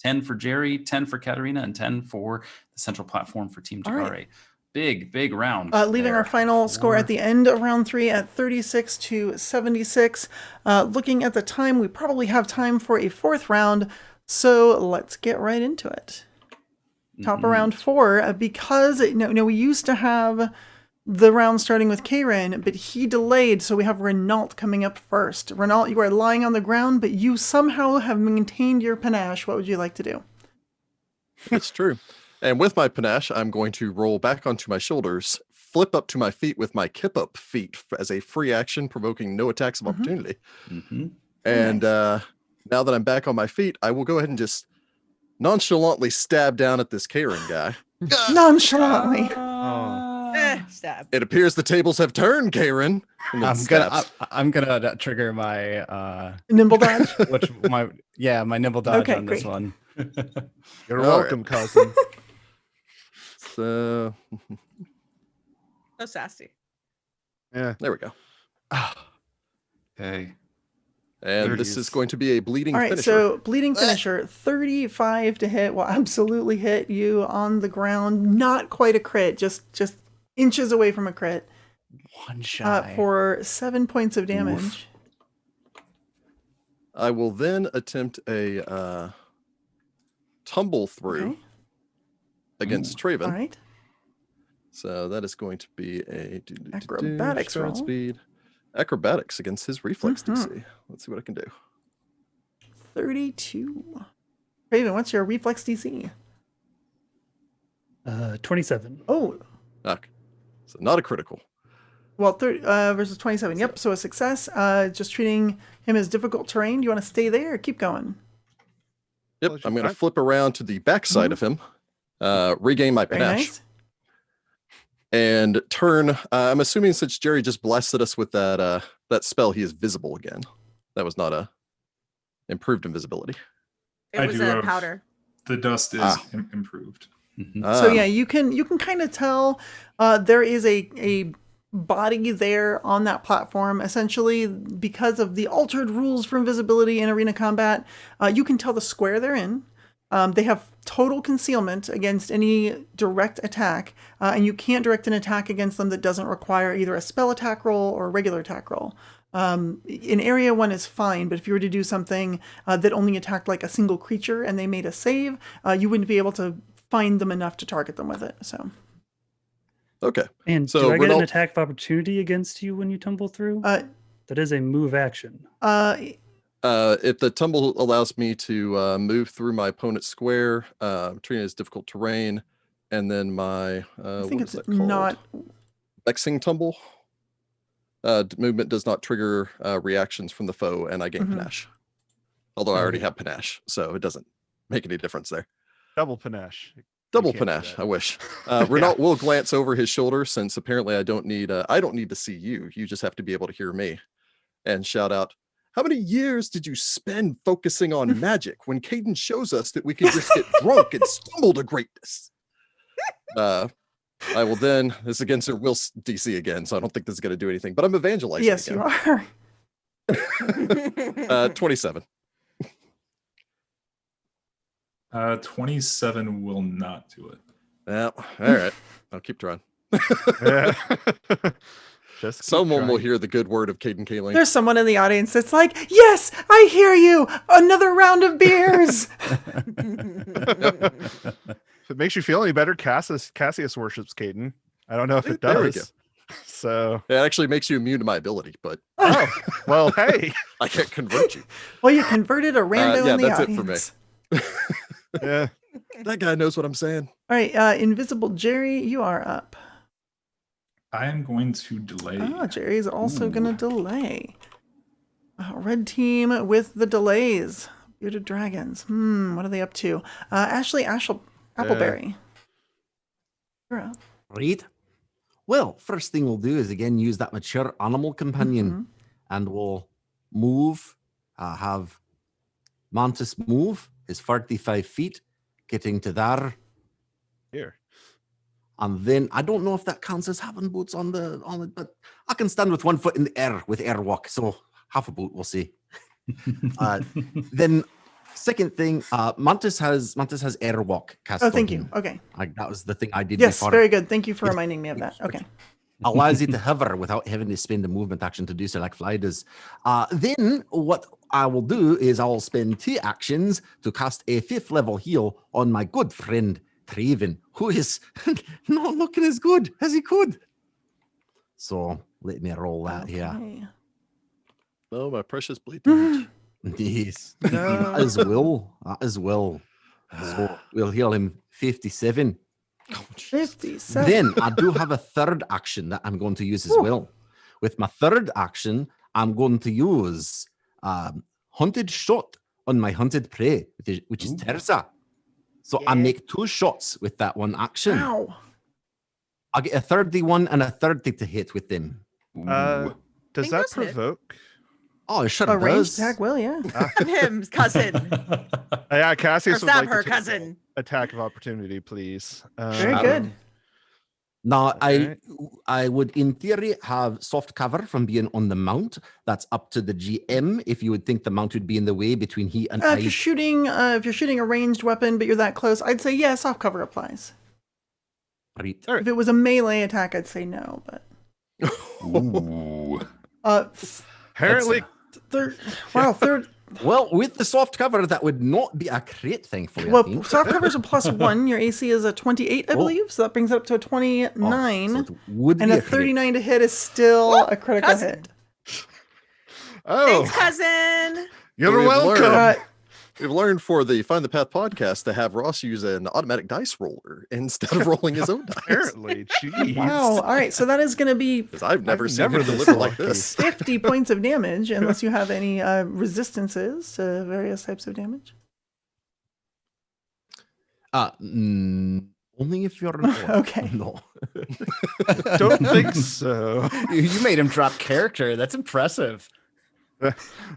S2: 10 for Jerry, 10 for Katarina, and 10 for the central platform for Team Jeggare.
S1: Right.
S2: Big round.
S1: Leaving our final score at the end of round 3 at 36 to 76. Looking at the time, we probably have time for a 4th round. So let's get right into it. Top of round 4, because we used to have the round starting with Karen, but he delayed, so we have Renault coming up first. Renault, you are lying on the ground, but you somehow have maintained your panache. What would you like to do?
S7: That's true. And with my panache, I'm going to roll back onto my shoulders flip up to my feet with my kip up feet as a free action, provoking no attacks of opportunity. And now that I'm back on my feet, I will go ahead and just nonchalantly stab down at this Karen guy.
S1: Nonchalantly.
S9: Stab.
S7: It appears the tables have turned, Karen. And then
S3: I'm gonna trigger my
S1: Nimble dodge.
S3: my nimble dodge
S1: Okay,
S3: on this
S1: great.
S3: one.
S10: You're
S7: All
S10: welcome, cousin.
S7: So
S9: So sassy.
S10: Yeah.
S7: there we go.
S2: Okay.
S7: And this is going to be a bleeding
S1: All right,
S7: finisher.
S1: so bleeding finisher, 35 to hit will absolutely hit you on the ground. Not quite a crit, just inches away from a crit.
S3: One shot.
S1: For 7 points of damage.
S7: I will then attempt a tumble through
S1: Okay.
S7: against Traven.
S1: All right.
S7: So that is going to be a
S1: Acrobatics
S7: stride
S1: roll.
S7: speed. Acrobatics against his reflex DC. Let's see what I can do.
S1: 32. Raven, what's your reflex DC?
S6: 27.
S1: Oh,
S7: Okay. So not a critical.
S1: well, versus 27. Yep, so a success. Just treating him as difficult terrain. Do you want to stay there or keep going?
S7: Yep.
S10: Well,
S7: I'm going to
S10: fine.
S7: flip around to the backside of him, regain my
S1: Very
S7: panache,
S1: nice.
S7: and turn. I'm assuming since Jerry just blasted us with that spell, he is visible again. That was not a improved invisibility.
S9: It
S5: I
S9: was
S5: do
S9: a
S5: have-
S9: powder.
S5: The dust is improved.
S1: So yeah, you can kind of tell there is a body there on that platform. Essentially, because of the altered rules for invisibility in arena combat, you can tell the square they're in. They have total concealment against any direct attack, and you can't direct an attack against them that doesn't require either a spell attack roll or a regular attack roll. In area 1 is fine, but if you were to do something that only attacked like a single creature and they made a save, you wouldn't be able to find them enough to target them with it. So
S7: Okay.
S6: And
S7: So
S6: do I get an
S7: Renault-
S6: attack of opportunity against you when you tumble through? That is a move action.
S7: If the tumble allows me to move through my opponent's square, treating it as difficult terrain, and then my
S1: I
S7: what
S1: think
S7: is
S1: it's
S7: that called?
S1: not.
S7: Vexing tumble. Movement does not trigger reactions from the foe, and I gain panache. Although I already have panache, so it doesn't make any difference there.
S10: Double panache.
S7: Double
S10: can't do
S7: panache.
S10: that.
S7: I wish. Renault will glance over his shoulder, since apparently I don't need to see you. You just have to be able to hear me, and shout out, "How many years did you spend focusing on magic when Caden shows us that we can just get drunk and stumble to greatness?" I will then. This is against her will DC again, so I don't think this is going to do anything. But I'm evangelizing.
S1: Yes,
S7: again.
S1: you are.
S7: 27.
S5: 27 will not do it.
S7: Yeah. All right. I'll keep trying.
S10: Yeah. Just keep
S7: Someone will
S10: trying.
S7: hear the good word of Caden Kaling.
S1: There's someone in the audience that's like, "Yes, I hear you. Another round of beers."
S10: If it makes you feel any better, Cassius worships Caden. I don't know if it
S7: There we
S10: does. So,
S7: It actually makes you immune to my ability, but
S10: oh, well, hey.
S7: I can't convert you.
S1: Well, you converted a rando
S7: yeah,
S1: in the
S7: that's it for me.
S1: audience.
S10: Yeah.
S7: That guy knows what I'm saying.
S1: All right, Invisible Jerry, you are up.
S5: I am going to delay.
S1: Jerry's also going to delay. Red team with the delays. Bearded Dragons. What are they up to? Appleberry. You're up.
S4: Right. Well, first thing we'll do is again use that mature animal companion, and we'll move. Have Mantis move is 45 feet, getting to there,
S10: Here.
S4: and then I don't know if that counts as having boots on it, but I can stand with 1 foot in the air with air walk, so half a boot, we'll see. Then. Second thing, Mantis has airwalk cast.
S1: Oh,
S4: on
S1: thank
S4: him.
S1: you. Okay.
S4: That was the thing I did
S1: Yes,
S4: before.
S1: very good. Thank you for reminding me of that. Okay.
S4: Allows you to hover without having to spend a movement action to do so, like Fly does. Then what I will do is I'll spend 2 actions to cast a 5th level heal on my good friend Traven, who is not looking as good as he could. So let me roll that here.
S1: Okay.
S7: Oh, my precious bleed damage.
S4: Yes, as well. So we'll heal him 57.
S1: 57.
S4: Then I do have a third action that I'm going to use as
S1: Ooh.
S4: well. With my third action, I'm going to use Hunted Shot on my hunted prey, which is Terza. So I
S9: Yeah.
S4: make 2 shots with that one action.
S1: Wow.
S4: I get a 31 and a 30 to hit with them.
S10: Does
S9: Think
S10: that
S9: those hit.
S10: provoke?
S4: Oh, it sure
S1: A ranged
S4: does.
S1: attack will, yeah.
S9: Him, cousin.
S10: Yeah,
S9: Or
S10: Cassius would
S9: stab
S10: like
S9: her
S10: to take
S9: cousin.
S10: attack of opportunity, please.
S1: Very good.
S4: Now,
S10: Okay.
S4: I would, in theory, have soft cover from being on the mount. That's up to the GM. If you would think the mount would be in the way between he and
S1: If
S4: I.
S1: you're shooting a ranged weapon, but you're that close, I'd say yes. Soft cover applies.
S4: Right.
S1: If it was a melee attack, I'd say no. But
S2: Ooh.
S10: Apparently,
S1: third.
S4: Well, with the soft cover, that would not be a great thing for you. I
S1: Well,
S4: think.
S1: soft cover is a +1. Your AC is a 28, I
S4: Oh.
S1: believe. So that brings it up to a 29.
S4: So it would
S1: And
S4: be
S1: a
S4: crit.
S1: 39 to hit is still a critical
S9: cousin.
S1: hit.
S10: oh,
S9: Thanks, cousin.
S10: you're
S7: We've
S10: welcome.
S7: learned- We've learned for the Find the Path podcast to have Ross use an automatic dice roller instead of rolling his own dice.
S10: Apparently, jeez.
S1: Wow. All right. So that is going to be
S7: Because I've never seen
S10: never
S7: him
S10: been
S7: deliver
S10: so
S7: like
S10: lucky.
S7: this.
S1: 50 points of damage, unless you have any resistances to various types of damage.
S4: Only if you're an orc.
S1: Okay.
S4: No.
S10: Don't think so.
S3: You made him drop character. That's impressive.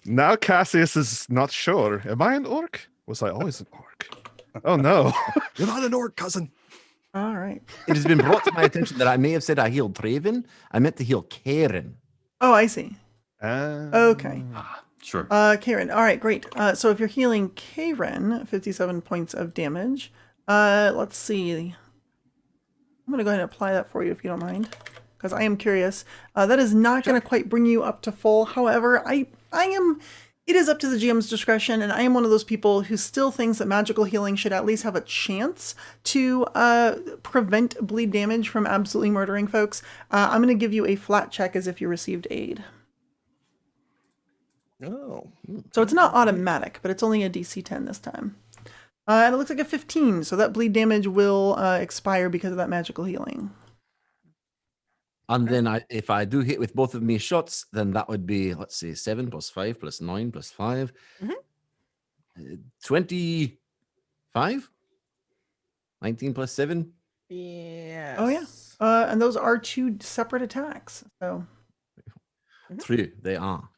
S10: Now Cassius is not sure. Am I an orc? Was I always an orc? Oh no.
S7: You're not an orc, cousin.
S1: All right.
S4: It has been brought to my attention that I may have said I healed Traven. I meant to heal Karen.
S1: Oh, I see. Okay.
S2: Sure.
S1: Karen. All right, great. So if you're healing Karen, 57 points of damage. Let's see. I'm going to go ahead and apply that for you if you don't mind, because I am curious. That is not going to quite bring you up to full. However, it is up to the GM's discretion, and I am one of those people who still thinks that magical healing should at least have a chance to prevent bleed damage from absolutely murdering folks. I'm going to give you a flat check as if you received aid.
S7: Oh.
S1: So it's not automatic, but it's only a DC 10 this time. And it looks like a 15, so that bleed damage will expire because of that magical healing.
S4: And then if I do hit with both of me shots, then that would be, let's see, 7 plus 5 plus 9 plus 5. 25? 19 plus 7?
S9: Yeah.
S1: Oh, yeah. And those are 2 separate attacks. So
S4: True, they are.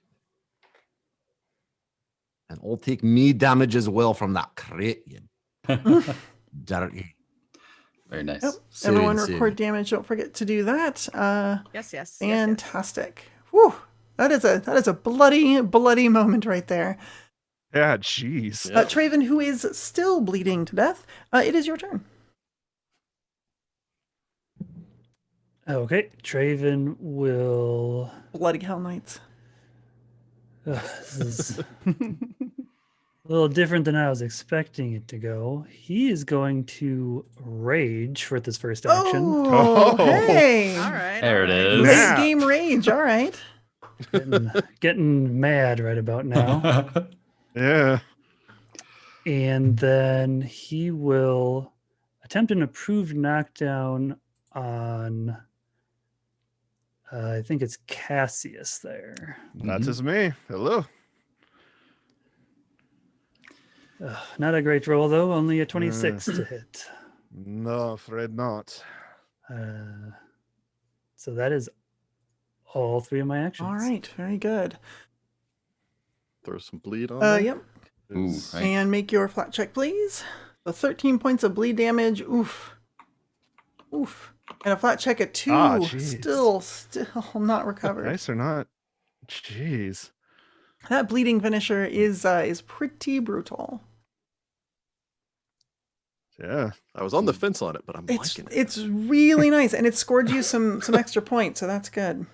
S4: And I'll take me damage as well from that crit, you dirty.
S2: Very nice.
S1: yep.
S4: Soon,
S1: Everyone
S4: soon.
S1: record damage. Don't forget to do that.
S9: Yes.
S1: Fantastic. Whew. That is a bloody, bloody moment right there.
S10: Yeah, jeez.
S1: Traven, who is still bleeding to death, it is your turn.
S6: Okay, Traven will.
S1: Bloody Hell Knights.
S6: This is a little different than I was expecting it to go. He is going to rage for this first action.
S1: Oh,
S10: Oh.
S1: hey.
S9: All right.
S2: There it
S9: all right.
S2: is.
S1: Late
S10: Nap.
S1: game rage. All right.
S6: Getting mad right about now.
S10: Yeah.
S6: And then he will attempt an approved knockdown on, I think it's Cassius there.
S10: That is me. Hello.
S6: Not a great roll, though. Only a 26 to hit.
S10: No, afraid not.
S6: So that is all 3 of my actions.
S1: All right. Very good.
S7: Throw some bleed on there.
S1: Yep.
S2: Ooh,
S10: Is-
S2: right.
S1: And make your flat check, please. So 13 points of bleed damage. Oof. Oof. And a flat check at 2.
S10: Ah, jeez.
S1: Still not recovered.
S10: Nice or not? Jeez.
S1: That bleeding finisher is pretty brutal.
S10: Yeah.
S7: I was on the fence on it, but I'm
S1: It's
S7: liking it.
S1: it's really nice, and it scored you some extra points, so that's good.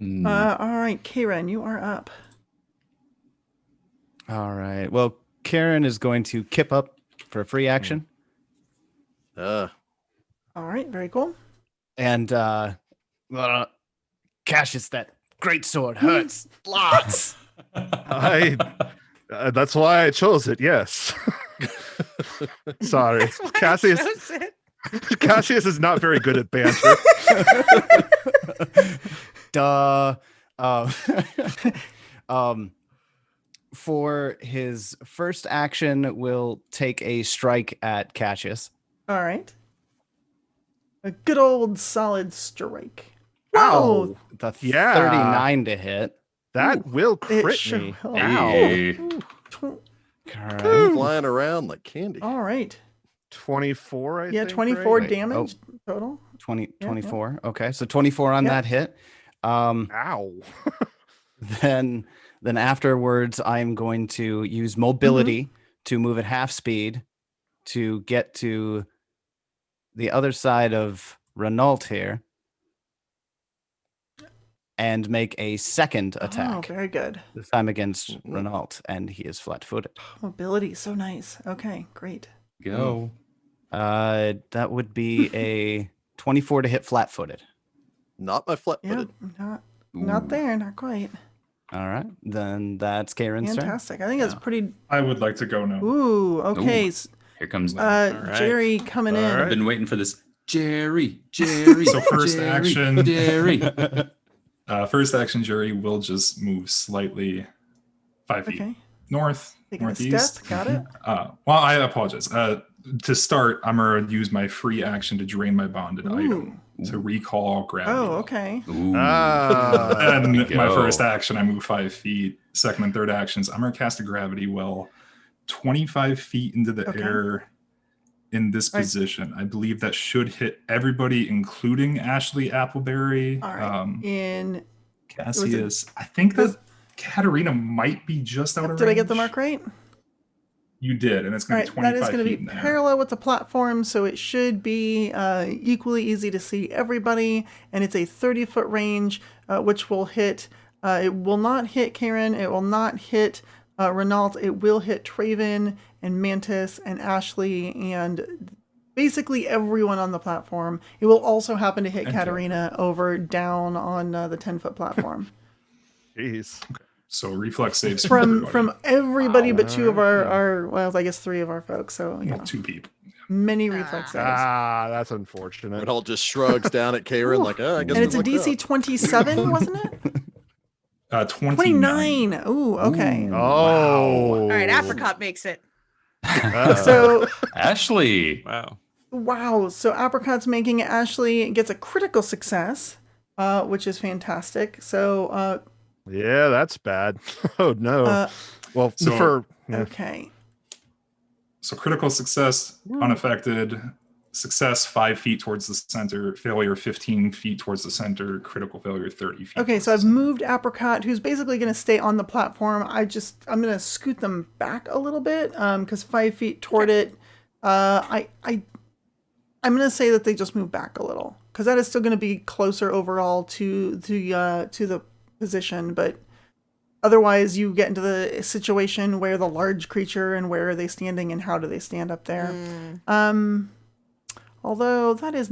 S2: Mm.
S1: All right, Karen, you are up.
S3: All right. Well, Karen is going to kip up for a free action.
S1: All right, very cool.
S3: And Cassius, that great sword hurts lots.
S10: That's why I chose it. Yes. Sorry,
S9: That's why I
S10: Cassius.
S9: chose it.
S10: Cassius is not very good at banter.
S3: Duh. For his first action, we'll take a strike at Cassius.
S1: All right. A good old solid strike.
S10: Ow.
S3: The
S10: Yeah.
S3: 39 to hit.
S10: That will
S1: It
S10: crit
S1: sure
S10: me.
S1: will.
S2: Hey.
S1: Tw-
S3: Correct.
S7: Flying around like candy.
S1: All right.
S10: 24, I
S1: Yeah,
S10: think.
S1: 24
S10: right?
S3: Wait,
S1: damage total.
S3: 20,
S1: Yeah,
S3: 24. Okay, so 24 on
S1: Yeah.
S3: that hit.
S10: Ow.
S3: Then afterwards, I'm going to use mobility to move at half speed to get to the other side of Renault here and make a second
S1: Oh,
S3: attack.
S1: very good.
S3: This time against Renault, and he is flat-footed.
S1: Mobility, so nice. Okay, great.
S2: Go.
S3: That would be a 24 to hit flat-footed.
S7: Not my flat
S1: Yep,
S7: footed.
S1: not there, not quite.
S3: All right, then that's Karen's turn.
S1: Fantastic. I think that's pretty.
S5: I would like to go now.
S1: Ooh, okay.
S2: Ooh. Here comes.
S8: right.
S1: Jerry coming in.
S10: All
S2: I've
S10: right.
S2: been waiting for this. Jerry.
S5: So first
S2: Jerry,
S5: action.
S2: Jerry.
S5: First action, Jerry will just move slightly 5 feet
S1: Okay.
S5: north,
S1: Taking a
S5: northeast.
S1: step. Got it.
S5: Well, I apologize. To start, I'm going to use my free action to drain my bonded item to recall gravity.
S1: Oh, okay.
S2: Ooh.
S5: And
S2: There we
S5: my
S2: go.
S5: first action, I move 5 feet. Second and third actions, I'm going to cast a gravity well 25 feet into the
S1: Okay.
S5: air in this
S1: Right.
S5: position. I believe that should hit everybody, including Ashley Appleberry,
S1: All right. In
S5: Cassius. I think that Katarina might be just out of
S1: did I get
S5: range.
S1: the mark right?
S5: You did, and it's
S1: All
S5: going
S1: right,
S5: to be 25
S1: that is going to
S5: feet
S1: be
S5: in there.
S1: parallel with the platform, so it should be equally easy to see everybody, and it's a 30-foot range, which will hit. It will not hit Karen. It will not hit Renault. It will hit Traven and Mantis and Ashley and basically everyone on the platform. It will also happen to hit
S5: And
S1: Katarina over down on the 10-foot platform.
S10: Jeez.
S5: So reflex saves
S1: from everybody
S10: Wow.
S1: but two of our well, I guess three of our folks. So you know,
S5: 2 people.
S1: many reflex saves.
S10: That's unfortunate.
S7: Renault just shrugs down at Karen like, I guess
S1: And it's a
S7: we lucked
S1: DC
S7: out."
S1: 27, wasn't it?
S5: 29.
S1: 29. Ooh, okay.
S10: Oh.
S9: All right, apricot makes it.
S1: So
S2: Ashley.
S8: Wow.
S1: wow. So Apricot's making it. Ashley gets a critical success, which is fantastic. So
S10: Yeah, that's bad. Oh no. Well,
S5: So-
S10: for yeah.
S1: okay.
S5: So critical success, unaffected. Success 5 feet towards the center. Failure 15 feet towards the center. Critical failure 30 feet.
S1: Okay,
S5: towards
S1: so
S5: the
S1: I've
S5: center.
S1: moved Apricot, who's basically going to stay on the platform. I'm going to scoot them back a little bit, because 5 feet toward it. I'm going to say that they just move back a little, because that is still going to be closer overall to the position. But otherwise, you get into the situation where the large creature and where are they standing and how do they stand up there. Although that is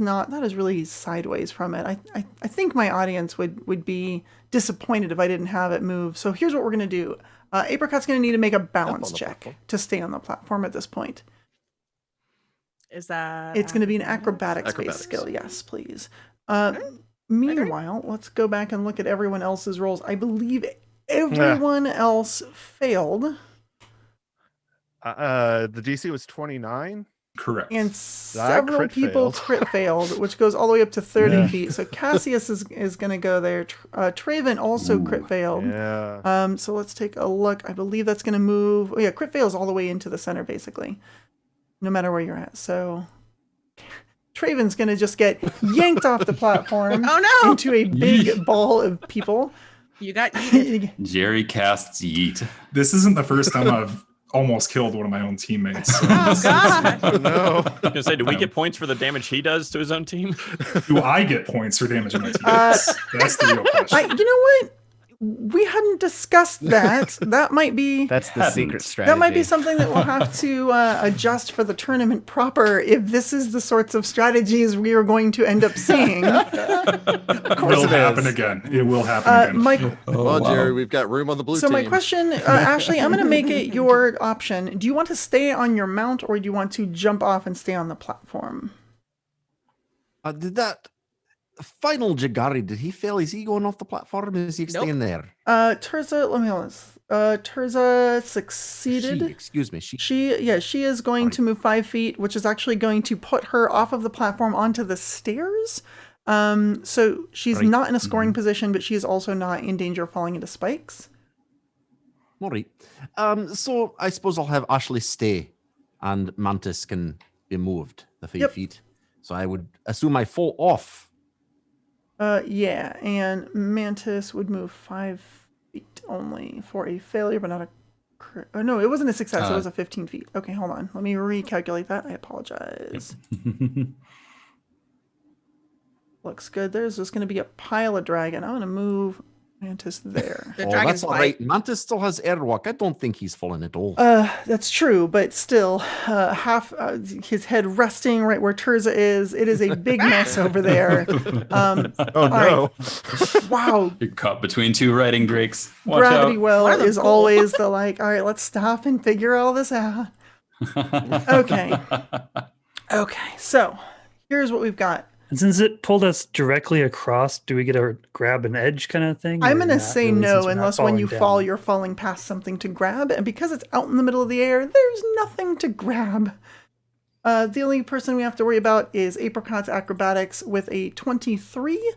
S1: really sideways from it. I think my audience would be disappointed if I didn't have it move. So here's what we're going to do. Apricot's going to need to make a balance
S7: the
S1: check
S7: platform.
S1: to stay on the platform at this point.
S9: Is that?
S1: It's going to be an acrobatics-based
S7: Acrobatics.
S1: skill. Yes, please. Meanwhile, let's go back and look at everyone else's rolls. I believe everyone else failed.
S10: The DC was 29.
S5: Correct.
S1: And several
S10: crit
S1: people
S10: failed.
S1: crit failed, which goes all the way up to 30
S5: Yeah.
S1: feet. So Cassius is going to go there. Traven also crit failed.
S10: Yeah.
S1: So let's take a look. I believe that's going to move. Oh, yeah, crit fails all the way into the center, basically, no matter where you're at. So Traven's going to just get yanked off the platform
S9: Oh no!
S1: into a big ball of people.
S9: You got yeeted.
S2: Jerry casts yeet.
S5: This isn't the first time I've almost killed one of my own teammates. So
S9: Oh god!
S10: Oh no.
S8: I was gonna say, do we get points for the damage he does to his own team?
S5: do I get points for damaging my teammates? That's the real question.
S1: You know what? We hadn't discussed that. That might be
S3: That's the secret
S2: Hadn't.
S3: strategy.
S1: that might be something that we'll have to adjust for the tournament proper if this is the sorts of strategies we are going to end up seeing.
S5: It will happen again. It will happen again.
S1: Mike,
S7: Come on, Jerry. We've got room on the blue
S1: so
S7: team.
S1: my question, Ashley, I'm going to make it your option. Do you want to stay on your mount or do you want to jump off and stay on the platform?
S4: Did that final Jeggare, did he fail? Is he going off the platform? Is he
S9: Nope.
S4: staying there?
S1: Terza, let me hold this. Terza succeeded.
S4: Excuse me.
S1: She is going
S4: Sorry.
S1: to move 5 feet, which is actually going to put her off of the platform onto the stairs. So she's
S4: Right.
S1: not in a scoring position, but she is also not in danger of falling into spikes.
S4: All right. So I suppose I'll have Ashley stay, and Mantis can be moved the 5
S1: Yep.
S4: feet. So I would assume I fall off.
S1: Yeah, and Mantis would move 5 feet only for a failure, but not a crit. Oh, no, it wasn't a success. It was a 15 feet. Okay, hold on. Let me recalculate that. I apologize. Looks good. There's just going to be a pile of dragon. I'm going to move Mantis there.
S9: The
S4: Oh,
S9: dragon's
S4: that's all
S9: bite.
S4: right. Mantis still has airwalk. I don't think he's fallen at all.
S1: That's true, but still, his head resting right where Terza is. It is a big mess over there.
S10: Oh
S1: all
S10: no.
S1: right. Wow.
S2: You're caught between two riding drakes. Watch
S1: Gravity
S2: out.
S1: well
S9: One of them
S1: is
S9: cool.
S1: always the like, all right, let's stop and figure all this out. Okay. Okay, so here's what we've got.
S6: And since it pulled us directly across, do we get a grab an edge kind of thing?
S1: I'm
S6: or
S1: going to
S6: not
S1: say
S6: really, since
S1: no,
S6: we're not
S1: unless when
S6: falling
S1: you
S6: down?
S1: fall, you're falling past something to grab. And because it's out in the middle of the air, there's nothing to grab. The only person we have to worry about is Apricot's Acrobatics with a 23,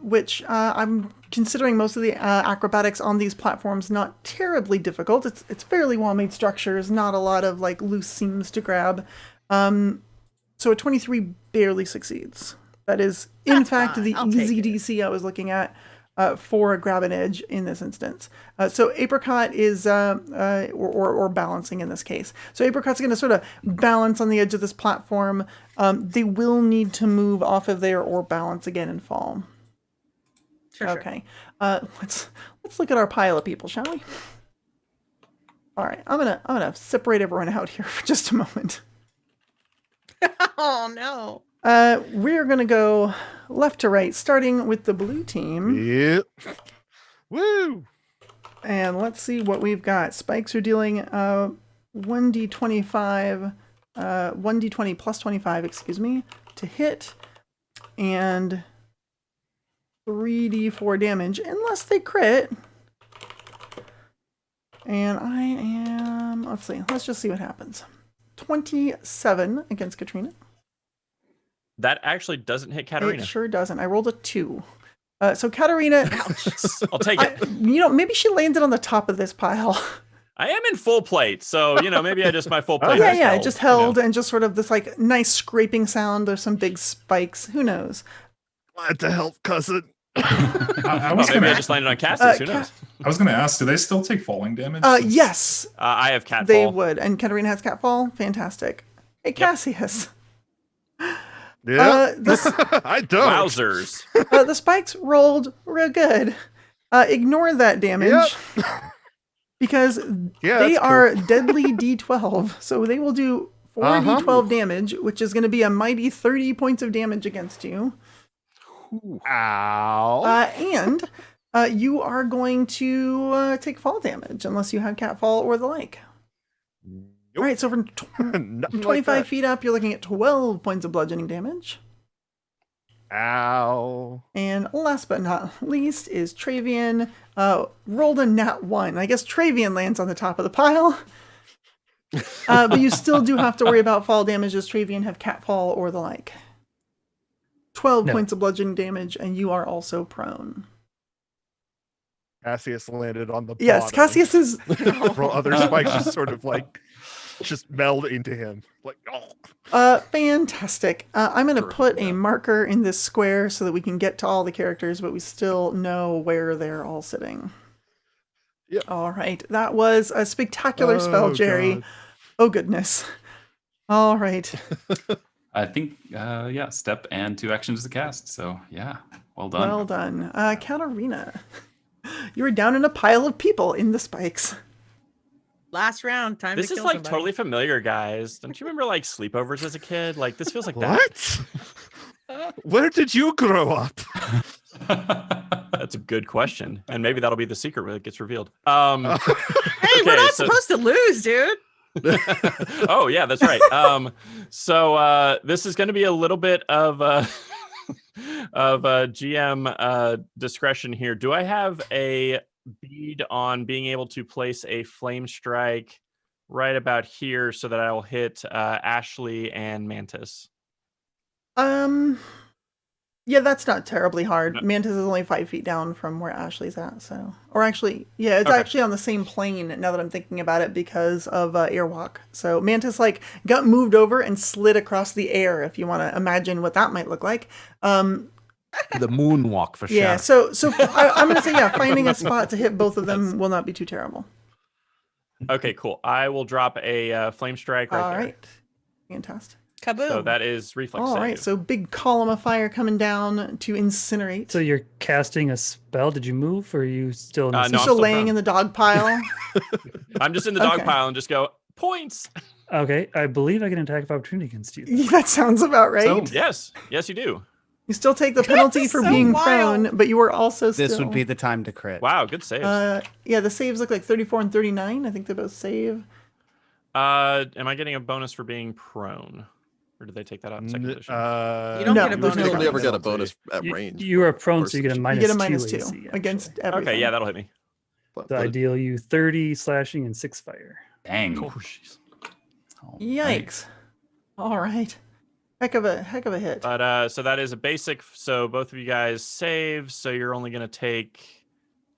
S1: which I'm considering most of the acrobatics on these platforms not terribly difficult. It's fairly well-made structures, not a lot of like loose seams to grab. So a 23 barely succeeds. That is, in
S9: That's
S1: fact,
S9: fine.
S1: the
S9: I'll take
S1: easy
S9: it.
S1: DC I was looking at for a grab an edge in this instance. So Apricot is, or balancing in this case. So Apricot's going to sort of balance on the edge of this platform. They will need to move off of there or balance again and fall.
S9: Sure.
S1: Okay. Let's look at our pile of people, shall we? All right. I'm gonna separate everyone out here for just a moment.
S9: Oh no.
S1: We're gonna go left to right, starting with the blue team.
S10: Yep. Woo.
S1: And let's see what we've got. Spikes are dealing 1d25, 1d20 plus 25, excuse me, to hit, and 3d4 damage, unless they crit. And I am, let's just see what happens. 27 against Katrina.
S8: That actually doesn't hit Katarina.
S1: It sure doesn't. I rolled a 2. So Katarina,
S8: I'll take it.
S1: maybe she landed on the top of this pile.
S8: I am in full plate, so maybe I just my full plate.
S1: Yeah, it just held and just sort of this like nice scraping sound. There's some big spikes. Who knows?
S10: Glad to help, cousin.
S5: I
S8: Oh,
S5: was
S8: maybe
S5: gonna,
S8: I just landed on Cassius. Who
S1: Ca-
S8: knows?
S5: I was gonna ask, do they still take falling damage?
S1: Yes,
S8: I have catfall.
S1: they would. And Katarina has catfall. Fantastic. Hey, Cassius.
S10: Yeah.
S1: The
S10: I don't.
S8: Wowzers.
S1: the spikes rolled real good. Ignore that damage. Because
S10: Yeah,
S1: they
S10: that's cool.
S1: are deadly D12. So they will do 4d12 damage, which is going to be a mighty 30 points of damage against you.
S10: Ow.
S1: And you are going to take fall damage unless you have catfall or the like. All right, so from
S10: Nothing like
S1: 25
S10: that.
S1: feet up, you're looking at 12 points of bludgeoning damage.
S10: Ow.
S1: And last but not least is Travian. Rolled a nat 1. I guess Travian lands on the top of the pile. But you still do have to worry about fall damage as Travian have catfall or the like. 12
S6: No.
S1: points of bludgeoning damage, and you are also prone.
S10: Cassius landed on the
S1: Yes,
S10: bottom.
S1: Cassius is...
S10: Other spikes just sort of like just meld into him. Like, oh.
S1: Fantastic. I'm going to put a marker in this square so that we can get to all the characters, but we still know where they're all sitting.
S10: Yep.
S1: All right. That was a spectacular spell,
S10: Oh,
S1: Jerry.
S10: God.
S1: Oh, goodness. All right.
S2: I think, step and 2 actions to cast. So, yeah, well done.
S1: Well done. Katarina, you were down in a pile of people in the spikes.
S9: Last round. Time
S8: This
S9: to
S8: is
S9: kill
S8: like
S9: somebody.
S8: totally familiar, guys. Don't you remember like sleepovers as a kid? Like this feels like that.
S10: What? Where did you grow up?
S8: That's a good question, and maybe that'll be the secret when it gets revealed.
S9: Hey, we're
S8: Okay,
S9: not
S8: so-
S9: supposed to lose, dude.
S8: Oh yeah, that's right. So this is going to be a little bit of GM discretion here. Do I have a bead on being able to place a flame strike right about here so that I will hit Ashley and Mantis?
S1: Yeah, that's not terribly hard.
S8: No.
S1: Mantis is only 5 feet down from where Ashley's at, so. Or actually, yeah, it's
S8: Okay.
S1: actually on the same plane now that I'm thinking about it because of airwalk. So Mantis like got moved over and slid across the air. If you want to imagine what that might look like.
S4: The moonwalk for
S1: Yeah.
S4: sure.
S1: So I'm gonna say finding a spot to hit both of them will not be too terrible.
S8: Okay, cool. I will drop a flame strike right
S1: All
S8: there.
S1: right, fantastic.
S9: Kaboom.
S8: So that is reflex
S1: All
S8: save.
S1: right, so big column of fire coming down to incinerate.
S6: So you're casting a spell. Did you move, or are you still in the
S8: No,
S1: You're
S8: I'm
S1: still
S8: still
S1: laying
S8: prone.
S1: in the dog pile.
S8: I'm just in the
S1: Okay.
S8: dog pile and just go points.
S6: Okay, I believe I can attack of opportunity against you.
S1: That sounds about right.
S2: So-
S8: Yes, you do.
S1: You still take the penalty for
S9: so
S1: being
S9: wild.
S1: prone, but you were also still.
S3: This would be the time to crit.
S8: Wow, good saves.
S1: Yeah, the saves look like 34 and 39. I think they both save.
S8: Am I getting a bonus for being prone, or did they take that out in second edition?
S9: You don't
S1: No,
S9: get a
S1: there's
S9: bonus.
S1: no
S7: You
S1: bonus.
S7: never got a bonus at
S6: You,
S7: range.
S6: you are prone,
S7: First
S6: so you get a
S7: edition.
S6: minus
S1: You get a
S6: 2
S1: minus
S6: AC,
S1: 2
S6: actually.
S1: against everything.
S8: Okay, yeah, that'll hit me.
S6: So I deal you 30 slashing and 6 fire.
S2: Dang.
S8: Oh, jeez.
S2: All right.
S1: Yikes. All right. Heck of a hit.
S8: But so that is a basic. So both of you guys save. So you're only gonna take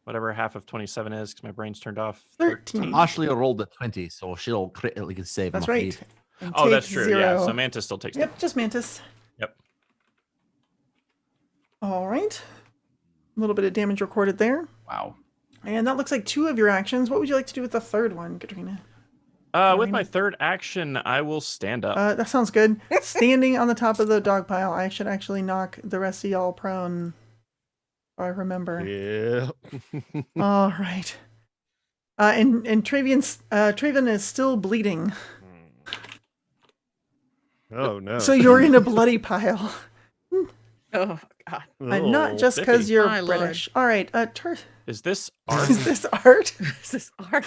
S8: whatever half of 27 is, because my brain's turned off.
S1: 13.
S4: Ashley rolled a 20, so she'll critically save.
S1: That's
S4: I'm
S1: right.
S4: afraid.
S1: And
S8: Oh,
S1: take
S8: that's true. Yeah.
S1: 0.
S8: So Mantis still takes.
S1: Yep, just Mantis.
S8: Yep.
S1: All right. A little bit of damage recorded there.
S2: Wow.
S1: And that looks like 2 of your actions. What would you like to do with the third one, Katrina?
S8: With my third action, I will stand up.
S1: That sounds good. Standing on the top of the dog pile, I should actually knock the rest of y'all prone. If I remember.
S10: Yeah.
S1: All right. And Traven is still bleeding.
S10: Oh no.
S1: So you're in a bloody pile.
S9: Oh God.
S1: Not
S10: Oh,
S1: just because
S8: Vicky.
S1: you're
S9: My lord.
S1: British. All right.
S8: Is this art?
S1: Is this art?
S9: This is art.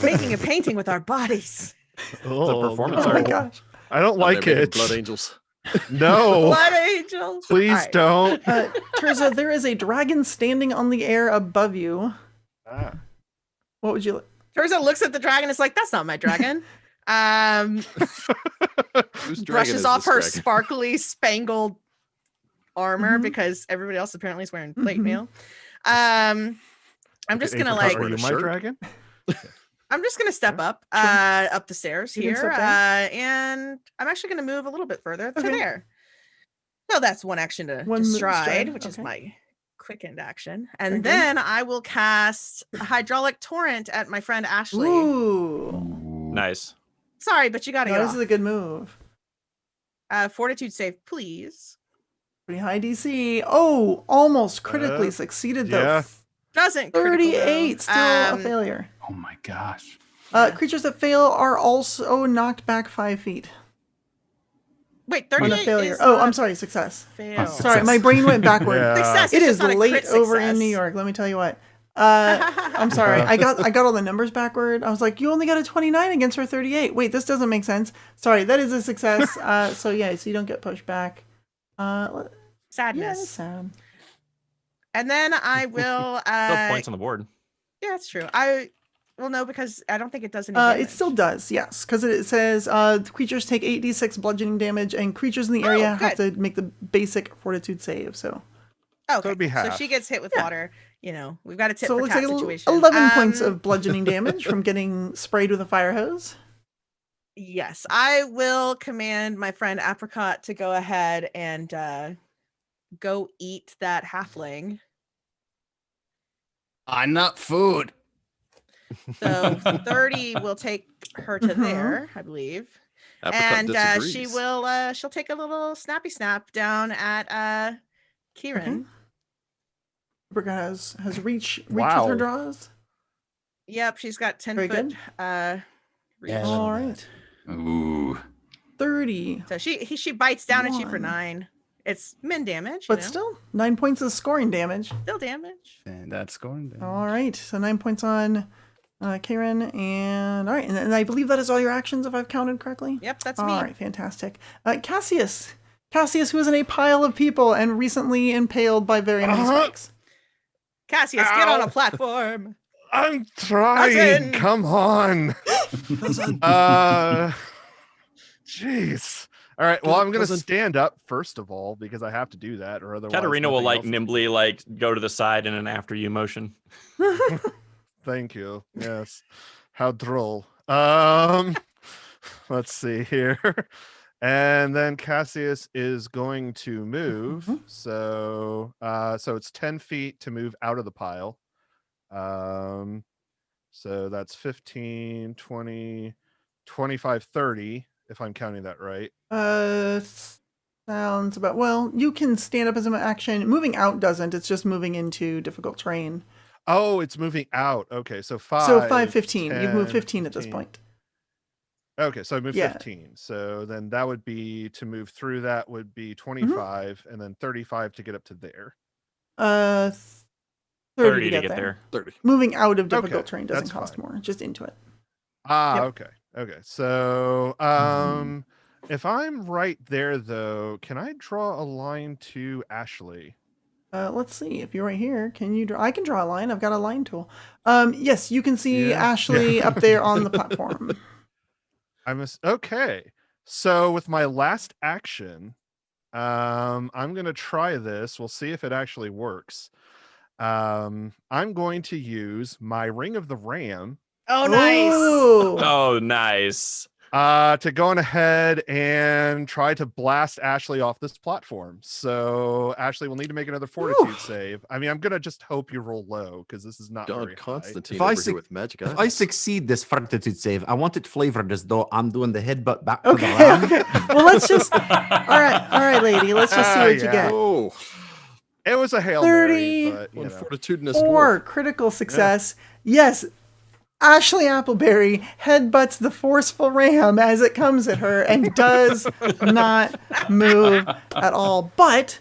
S9: Making a painting with our bodies.
S10: Oh,
S8: performance
S1: Oh my
S8: art.
S1: gosh.
S10: I don't
S7: I'm
S10: like
S7: making
S10: it.
S7: Blood angels.
S10: No.
S9: Blood angels.
S10: Please
S9: All right.
S10: don't.
S1: Terza, there is a dragon standing on the air above you.
S10: Ah.
S1: What would you like?
S9: Terza looks at the dragon. It's like, that's not my dragon.
S7: Whose dragon
S9: Brushes
S7: is
S9: off
S7: this
S9: her
S7: dragon?
S9: sparkly spangled armor
S1: Mhm.
S9: because everybody else apparently is wearing plate
S1: Mhm.
S9: mail. I'm just gonna
S10: Apricot,
S9: like,
S10: Are you my
S7: shirt.
S10: dragon?
S9: I'm just gonna step up the stairs
S1: You can
S9: here,
S1: step there.
S9: and I'm actually gonna move a little bit further to
S1: Okay.
S9: there. So that's one action to
S1: One
S9: stride,
S1: stride,
S9: which is
S1: okay.
S9: my quickened action,
S1: Very
S9: and
S1: good.
S9: then I will cast a hydraulic torrent at my friend Ashley.
S1: Ooh.
S8: Nice.
S9: Sorry, but you gotta
S1: No,
S9: get
S1: this
S9: off.
S1: is a good move.
S9: Fortitude save, please.
S1: Pretty high DC. Oh, almost critically
S10: Uh,
S1: succeeded
S10: yeah.
S1: though.
S9: Doesn't critical,
S1: 38,
S9: though.
S1: still a
S9: Um,
S1: failure.
S2: Oh my gosh.
S1: Creatures that fail are also knocked back 5 feet.
S9: Wait,
S1: On a
S9: 38
S1: failure.
S9: is
S1: Oh,
S9: not
S1: I'm sorry, success.
S9: fail.
S1: Sorry, my brain went backward.
S10: Yeah.
S9: Success.
S1: It
S9: it's
S1: is
S9: just not a
S1: late
S9: crit
S1: over in
S9: success.
S1: New York. Let me tell you what. I'm sorry. I got all the numbers backward. I was like, you only got a 29 against her 38. Wait, this doesn't make sense. Sorry, that is a success. So yeah, so you don't get pushed back. Yeah,
S9: Sadness.
S1: that's sad.
S9: And then I will.
S8: Still points on the board.
S9: Yeah, that's true. Well, no, because I don't think it does any
S1: It
S9: damage.
S1: still does, yes, because it says the creatures take 8d6 bludgeoning damage, and creatures in the area have to make the basic fortitude save. So,
S9: Okay.
S10: So it'd be
S9: So
S10: half.
S9: she gets hit with water. You know, we've got a tip
S1: so it
S9: for
S1: looks
S9: tat
S1: like
S9: situation.
S1: 11 points of bludgeoning damage from getting sprayed with a fire hose.
S9: Yes, I will command my friend Apricot to go ahead and go eat that halfling.
S3: Not food.
S9: So 30 will take her to
S1: Mhm.
S9: there, I believe.
S7: Apricot
S9: And
S7: disagrees.
S9: she will she'll take a little snappy snap down at Kieran.
S1: Apricot has reach
S10: Wow.
S1: with her draws.
S9: Yep, she's got 10
S1: Very
S9: foot
S1: good.
S9: reach.
S3: Yeah.
S1: All right.
S2: Ooh.
S1: 30.
S9: So she bites down at you for
S1: One.
S9: 9. It's min damage,
S1: But still, 9 points of scoring damage.
S9: still damage.
S3: And that's scoring damage.
S1: All right. So 9 points on Karen, and all right, and I believe that is all your actions, if I've counted correctly.
S9: Yep, that's
S1: All
S9: me.
S1: right, fantastic. Cassius, who is in a pile of people and recently impaled by very many spikes.
S9: Cassius, get on
S10: Ow.
S9: a platform.
S10: I'm trying.
S9: Cousin.
S10: Come on. Jeez. All right. Well, I'm going to
S7: Cousin.
S10: stand up first of all because I have to do that, or otherwise.
S8: Katarina will
S10: nothing
S8: like
S10: else is
S8: nimbly like go to the side in an after you motion.
S10: Thank you. Yes. How droll. Let's see here. And then Cassius is going to move. So it's 10 feet to move out of the pile. So that's 15, 20, 25, 30, if I'm counting that right.
S1: Sounds about, well, you can stand up as an action. Moving out doesn't, it's just moving into difficult terrain.
S10: Oh, it's moving out. Okay, so 5.
S1: So 5, 15.
S10: 10,
S1: You've moved 15 at this point.
S10: Okay, so I moved
S1: Yeah.
S10: 15. So then that would be, to move through that would be 25 and then 35 to get up to there.
S1: 30
S8: to get there.
S7: 30.
S1: Moving out of difficult
S10: Okay,
S1: terrain doesn't
S10: that's
S1: cost
S10: fine.
S1: more, just into it.
S10: Ah,
S1: Yep.
S10: okay. So if I'm right there though, can I draw a line to Ashley?
S1: Let's see. If you're right here, can you draw? I can draw a line. I've got a line tool. Yes, you can see
S10: Yeah.
S1: Ashley up there on the platform.
S10: Okay. So with my last action, I'm gonna try this. We'll see if it actually works. I'm going to use my Ring of the Ram
S9: Oh, nice.
S1: Ooh.
S8: Oh, nice.
S10: to go on ahead and try to blast Ashley off this platform. So Ashley will need to make another fortitude save. I mean, I'm gonna just hope you roll low because this is not
S7: Don
S10: very high.
S7: Constantine
S11: If I
S7: over
S11: suc-
S7: here with magic
S11: If
S7: items.
S11: I succeed this fortitude save, I want it flavored as though I'm doing the headbutt back to the
S1: Okay,
S11: ram.
S1: okay. Well, let's just. All right, lady. Let's just see what you
S10: Yeah.
S1: get.
S7: Oh,
S10: It was a Hail
S1: 30.
S10: Mary, but you
S7: one
S10: know.
S7: fortitudinous
S1: Or
S7: dwarf.
S1: critical success. Yes, Ashley Appleberry headbutts the forceful ram as it comes at her and does not move at all. But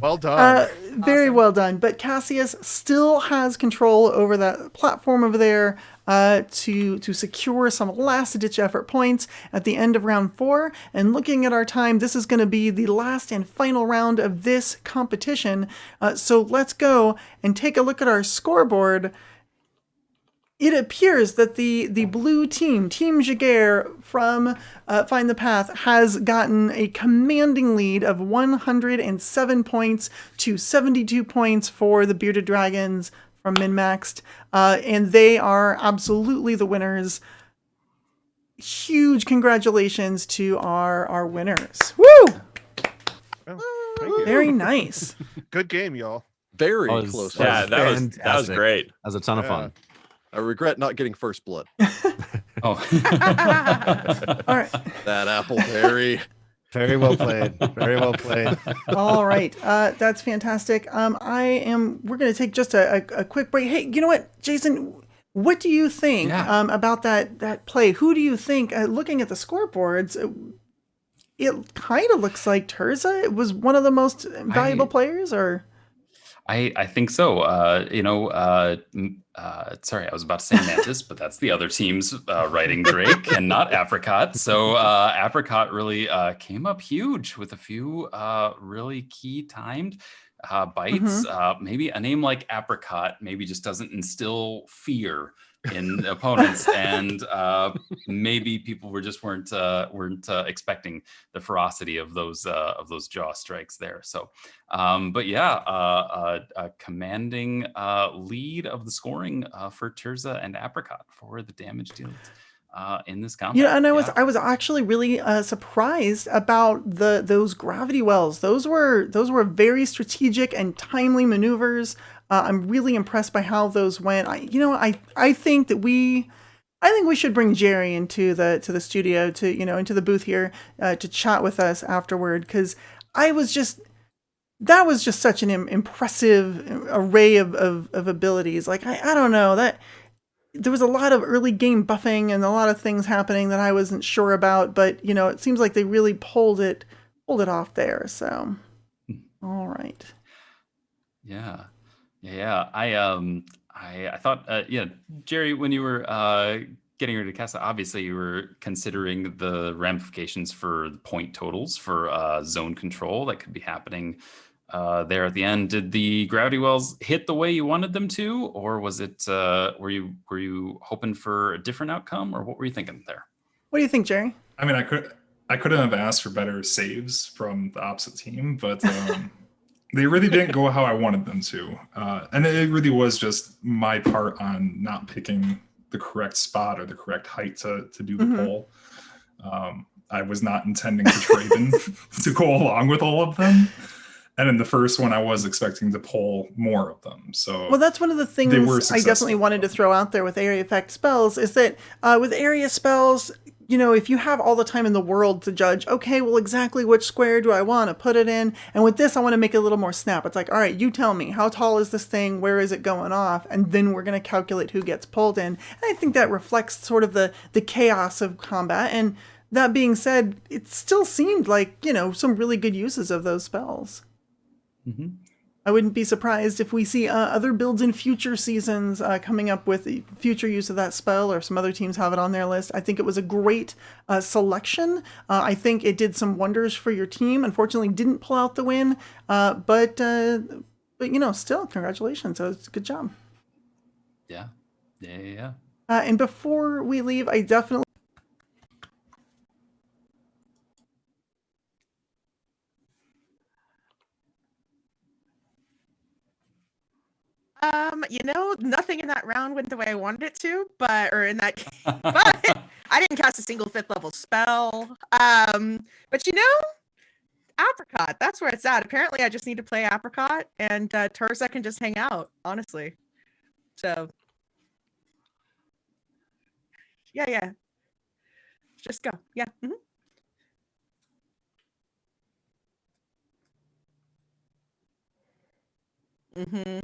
S10: Well done.
S1: very well done. But Cassius still has control over that platform over there to secure some last-ditch effort points at the end of round 4. And looking at our time, this is going to be the last and final round of this competition. So let's go and take a look at our scoreboard. It appears that the blue team, Team Jeggare from Find the Path, has gotten a commanding lead of 107 points to 72 points for the Bearded Dragons from Min-Maxed. And they are absolutely the winners. Huge congratulations to our winners. Woo!
S10: Oh, thank you.
S1: Very nice.
S10: Good game, y'all.
S7: Very
S11: That was-
S7: close.
S8: Yeah,
S11: was
S8: that was
S11: fantastic.
S8: great.
S11: That was a ton of fun.
S7: I regret not getting first blood.
S2: Oh.
S1: All right.
S7: That Appleberry.
S3: Very well played. Very well played.
S1: All right. That's fantastic. We're going to take just a quick break. Hey, you know what, Jason, what do you think about that play? Who do you think, looking at the scoreboards, it kind of looks like Terza was one of the most valuable players, or?
S2: I think so. Sorry, I was about to say Mantis, but that's the other team's writing Drake and not Apricot. So Apricot really came up huge with a few really key timed bites. Maybe a name like Apricot maybe just doesn't instill fear in opponents, and maybe people weren't expecting the ferocity of those jaw strikes there. So, but yeah, a commanding lead of the scoring for Tirza and Apricot for the damage dealt in this combat.
S1: Yeah, and I was actually really surprised about those gravity wells. Those were very strategic and timely maneuvers. I'm really impressed by how those went. I think we should bring Jerry into the studio into the booth here to chat with us afterward, because that was just such an impressive array of abilities. Like I don't know, that there was a lot of early game buffing and a lot of things happening that I wasn't sure about, but it seems like they really pulled it off there. So all right.
S2: Yeah. Yeah, I thought, yeah, Jerry, when you were getting ready to cast it, obviously you were considering the ramifications for point totals for zone control that could be happening there at the end. Did the gravity wells hit the way you wanted them to, or was it were you hoping for a different outcome, or what were you thinking there?
S1: What do you think, Jerry?
S5: I mean, I couldn't have asked for better saves from the opposite team, but they really didn't go how I wanted them to. And it really was just my part on not picking the correct spot or the correct height to do the poll. I was not intending for Traven to go along with all of them. And in the first one, I was expecting to pull more of them. So
S1: well, that's one of the things I definitely wanted to throw out there with area effect spells is that with area spells, you know, if you have all the time in the world to judge, okay, well, exactly which square do I want to put it in? And with this, I want to make it a little more snap. It's like, all right, you tell me, how tall is this thing? Where is it going off? And then we're going to calculate who gets pulled in. And I think that reflects sort of the chaos of combat. And that being said, it still seemed like, you know, some really good uses of those spells.
S2: Mm-hmm.
S1: I wouldn't be surprised if we see other builds in future seasons coming up with future use of that spell, or some other teams have it on their list. I think it was a great selection. I think it did some wonders for your team. Unfortunately, didn't pull out the win, but you know, still, congratulations. It's a good job.
S2: Yeah.
S1: And before we leave, I definitely.
S9: You know, nothing in that round went the way I wanted it to, but I didn't cast a single 5th level spell. But you know, Apricot, that's where it's at. Apparently I just need to play Apricot, and Turza can just hang out, honestly. So yeah. Just go. Yeah. Mm-hmm.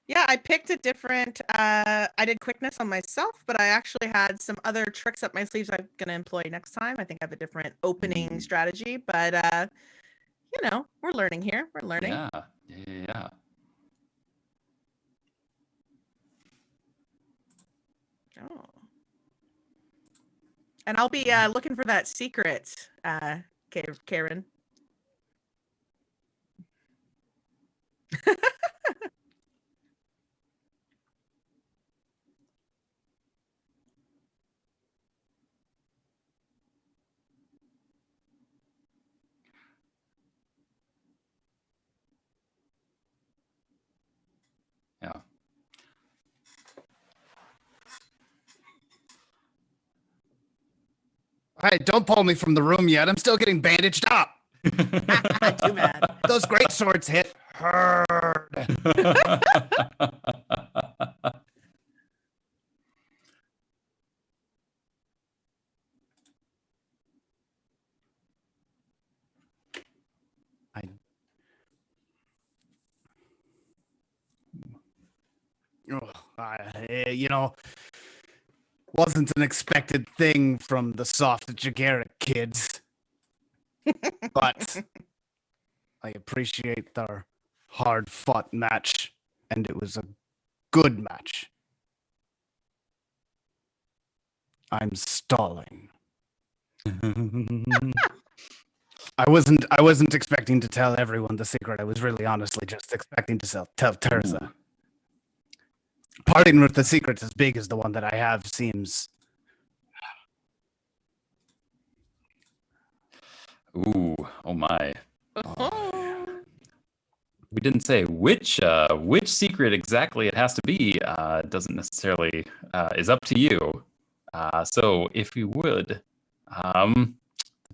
S9: Yeah, I picked a different, I did quickness on myself, but I actually had some other tricks up my sleeves I'm going to employ next time. I think I have a different opening strategy, but, you know, we're learning here. We're learning.
S2: Yeah.
S9: Oh. And I'll be looking for that secret, Karen.
S2: Yeah.
S3: Hey, don't pull me from the room yet. I'm still getting bandaged up.
S9: Too bad.
S3: Those great swords hit hard. You know, wasn't an expected thing from the soft Jeggare kids, but I appreciate their hard-fought match, and it was a good match. I'm stalling. I wasn't expecting to tell everyone the secret. I was really honestly just expecting to tell Terza. Parting with the secret as big as the one that I have seems.
S2: Ooh, oh my.
S9: Oh.
S2: We didn't say which secret exactly it has to be. Doesn't necessarily is up to you. So if you would,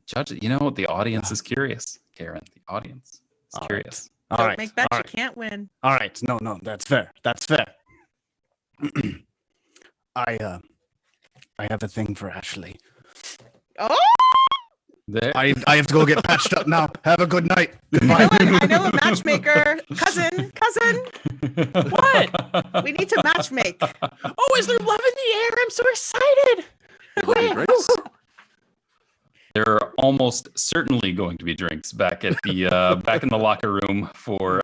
S2: judge it. You know, the audience is curious, Karen. The audience is curious.
S9: Don't make bets you can't win.
S3: All right, no, that's fair. That's fair. I have a thing for Ashley.
S9: Oh!
S3: I have to go get patched up now. Have a good night. Goodbye.
S9: I know a matchmaker. Cousin.
S8: What?
S9: We need to matchmake.
S8: Oh, is there love in the air? I'm so excited.
S7: Lovely Grace.
S2: There are almost certainly going to be drinks back at the back in the locker room for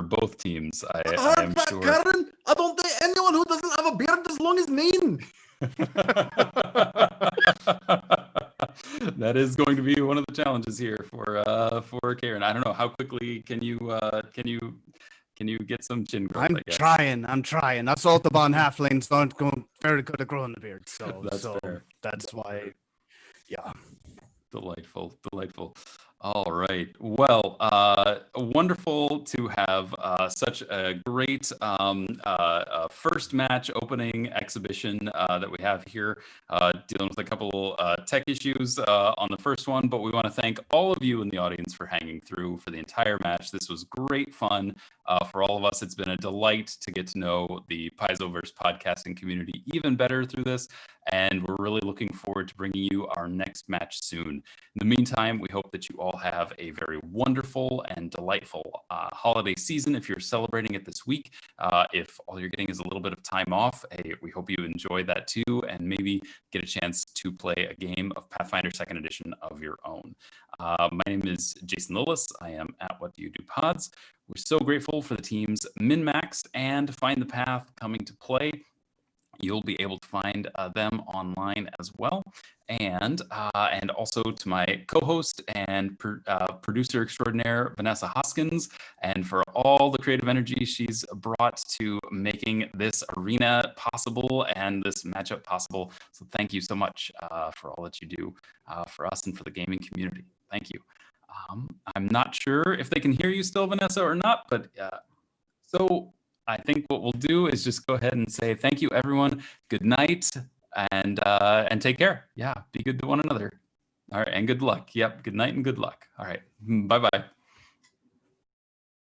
S2: both teams. I am sure.
S11: Karen, I don't date anyone who doesn't have a beard as long as mine.
S2: That is going to be one of the challenges here for Karen. I don't know, how quickly can you get some chin growth?
S3: I'm
S2: I guess?
S3: I'm trying. That's Autobahn halflings aren't going very good at growing the beard. So
S2: That's fair.
S3: that's why, yeah.
S2: Delightful. All right. Well, wonderful to have such a great first match opening exhibition that we have here, dealing with a couple tech issues on the first one. But we want to thank all of you in the audience for hanging through for the entire match. This was great fun for all of us. It's been a delight to get to know the Paizoverse podcasting community even better through this. And we're really looking forward to bringing you our next match soon. In the meantime, we hope that you all have a very wonderful and delightful holiday season if you're celebrating it this week. If all you're getting is a little bit of time off, we hope you enjoy that too, and maybe get a chance to play a game of Pathfinder 2nd Edition of your own. My name is Jason Lillis. I am at What Do You Do Pods. We're so grateful for the teams Min-Max and Find the Path coming to play. You'll be able to find them online as well. And also to my co-host and producer extraordinaire, Vanessa Hoskins, and for all the creative energy she's brought to making this arena possible and this matchup possible. So thank you so much for all that you do for us and for the gaming community. Thank you. I'm not sure if they can hear you still, Vanessa, or not, but so I think what we'll do is just go ahead and say thank you, everyone. Good night, and take care. Yeah, be good to one another. All right, and good luck. Yep, good night and good luck. All right, bye-bye.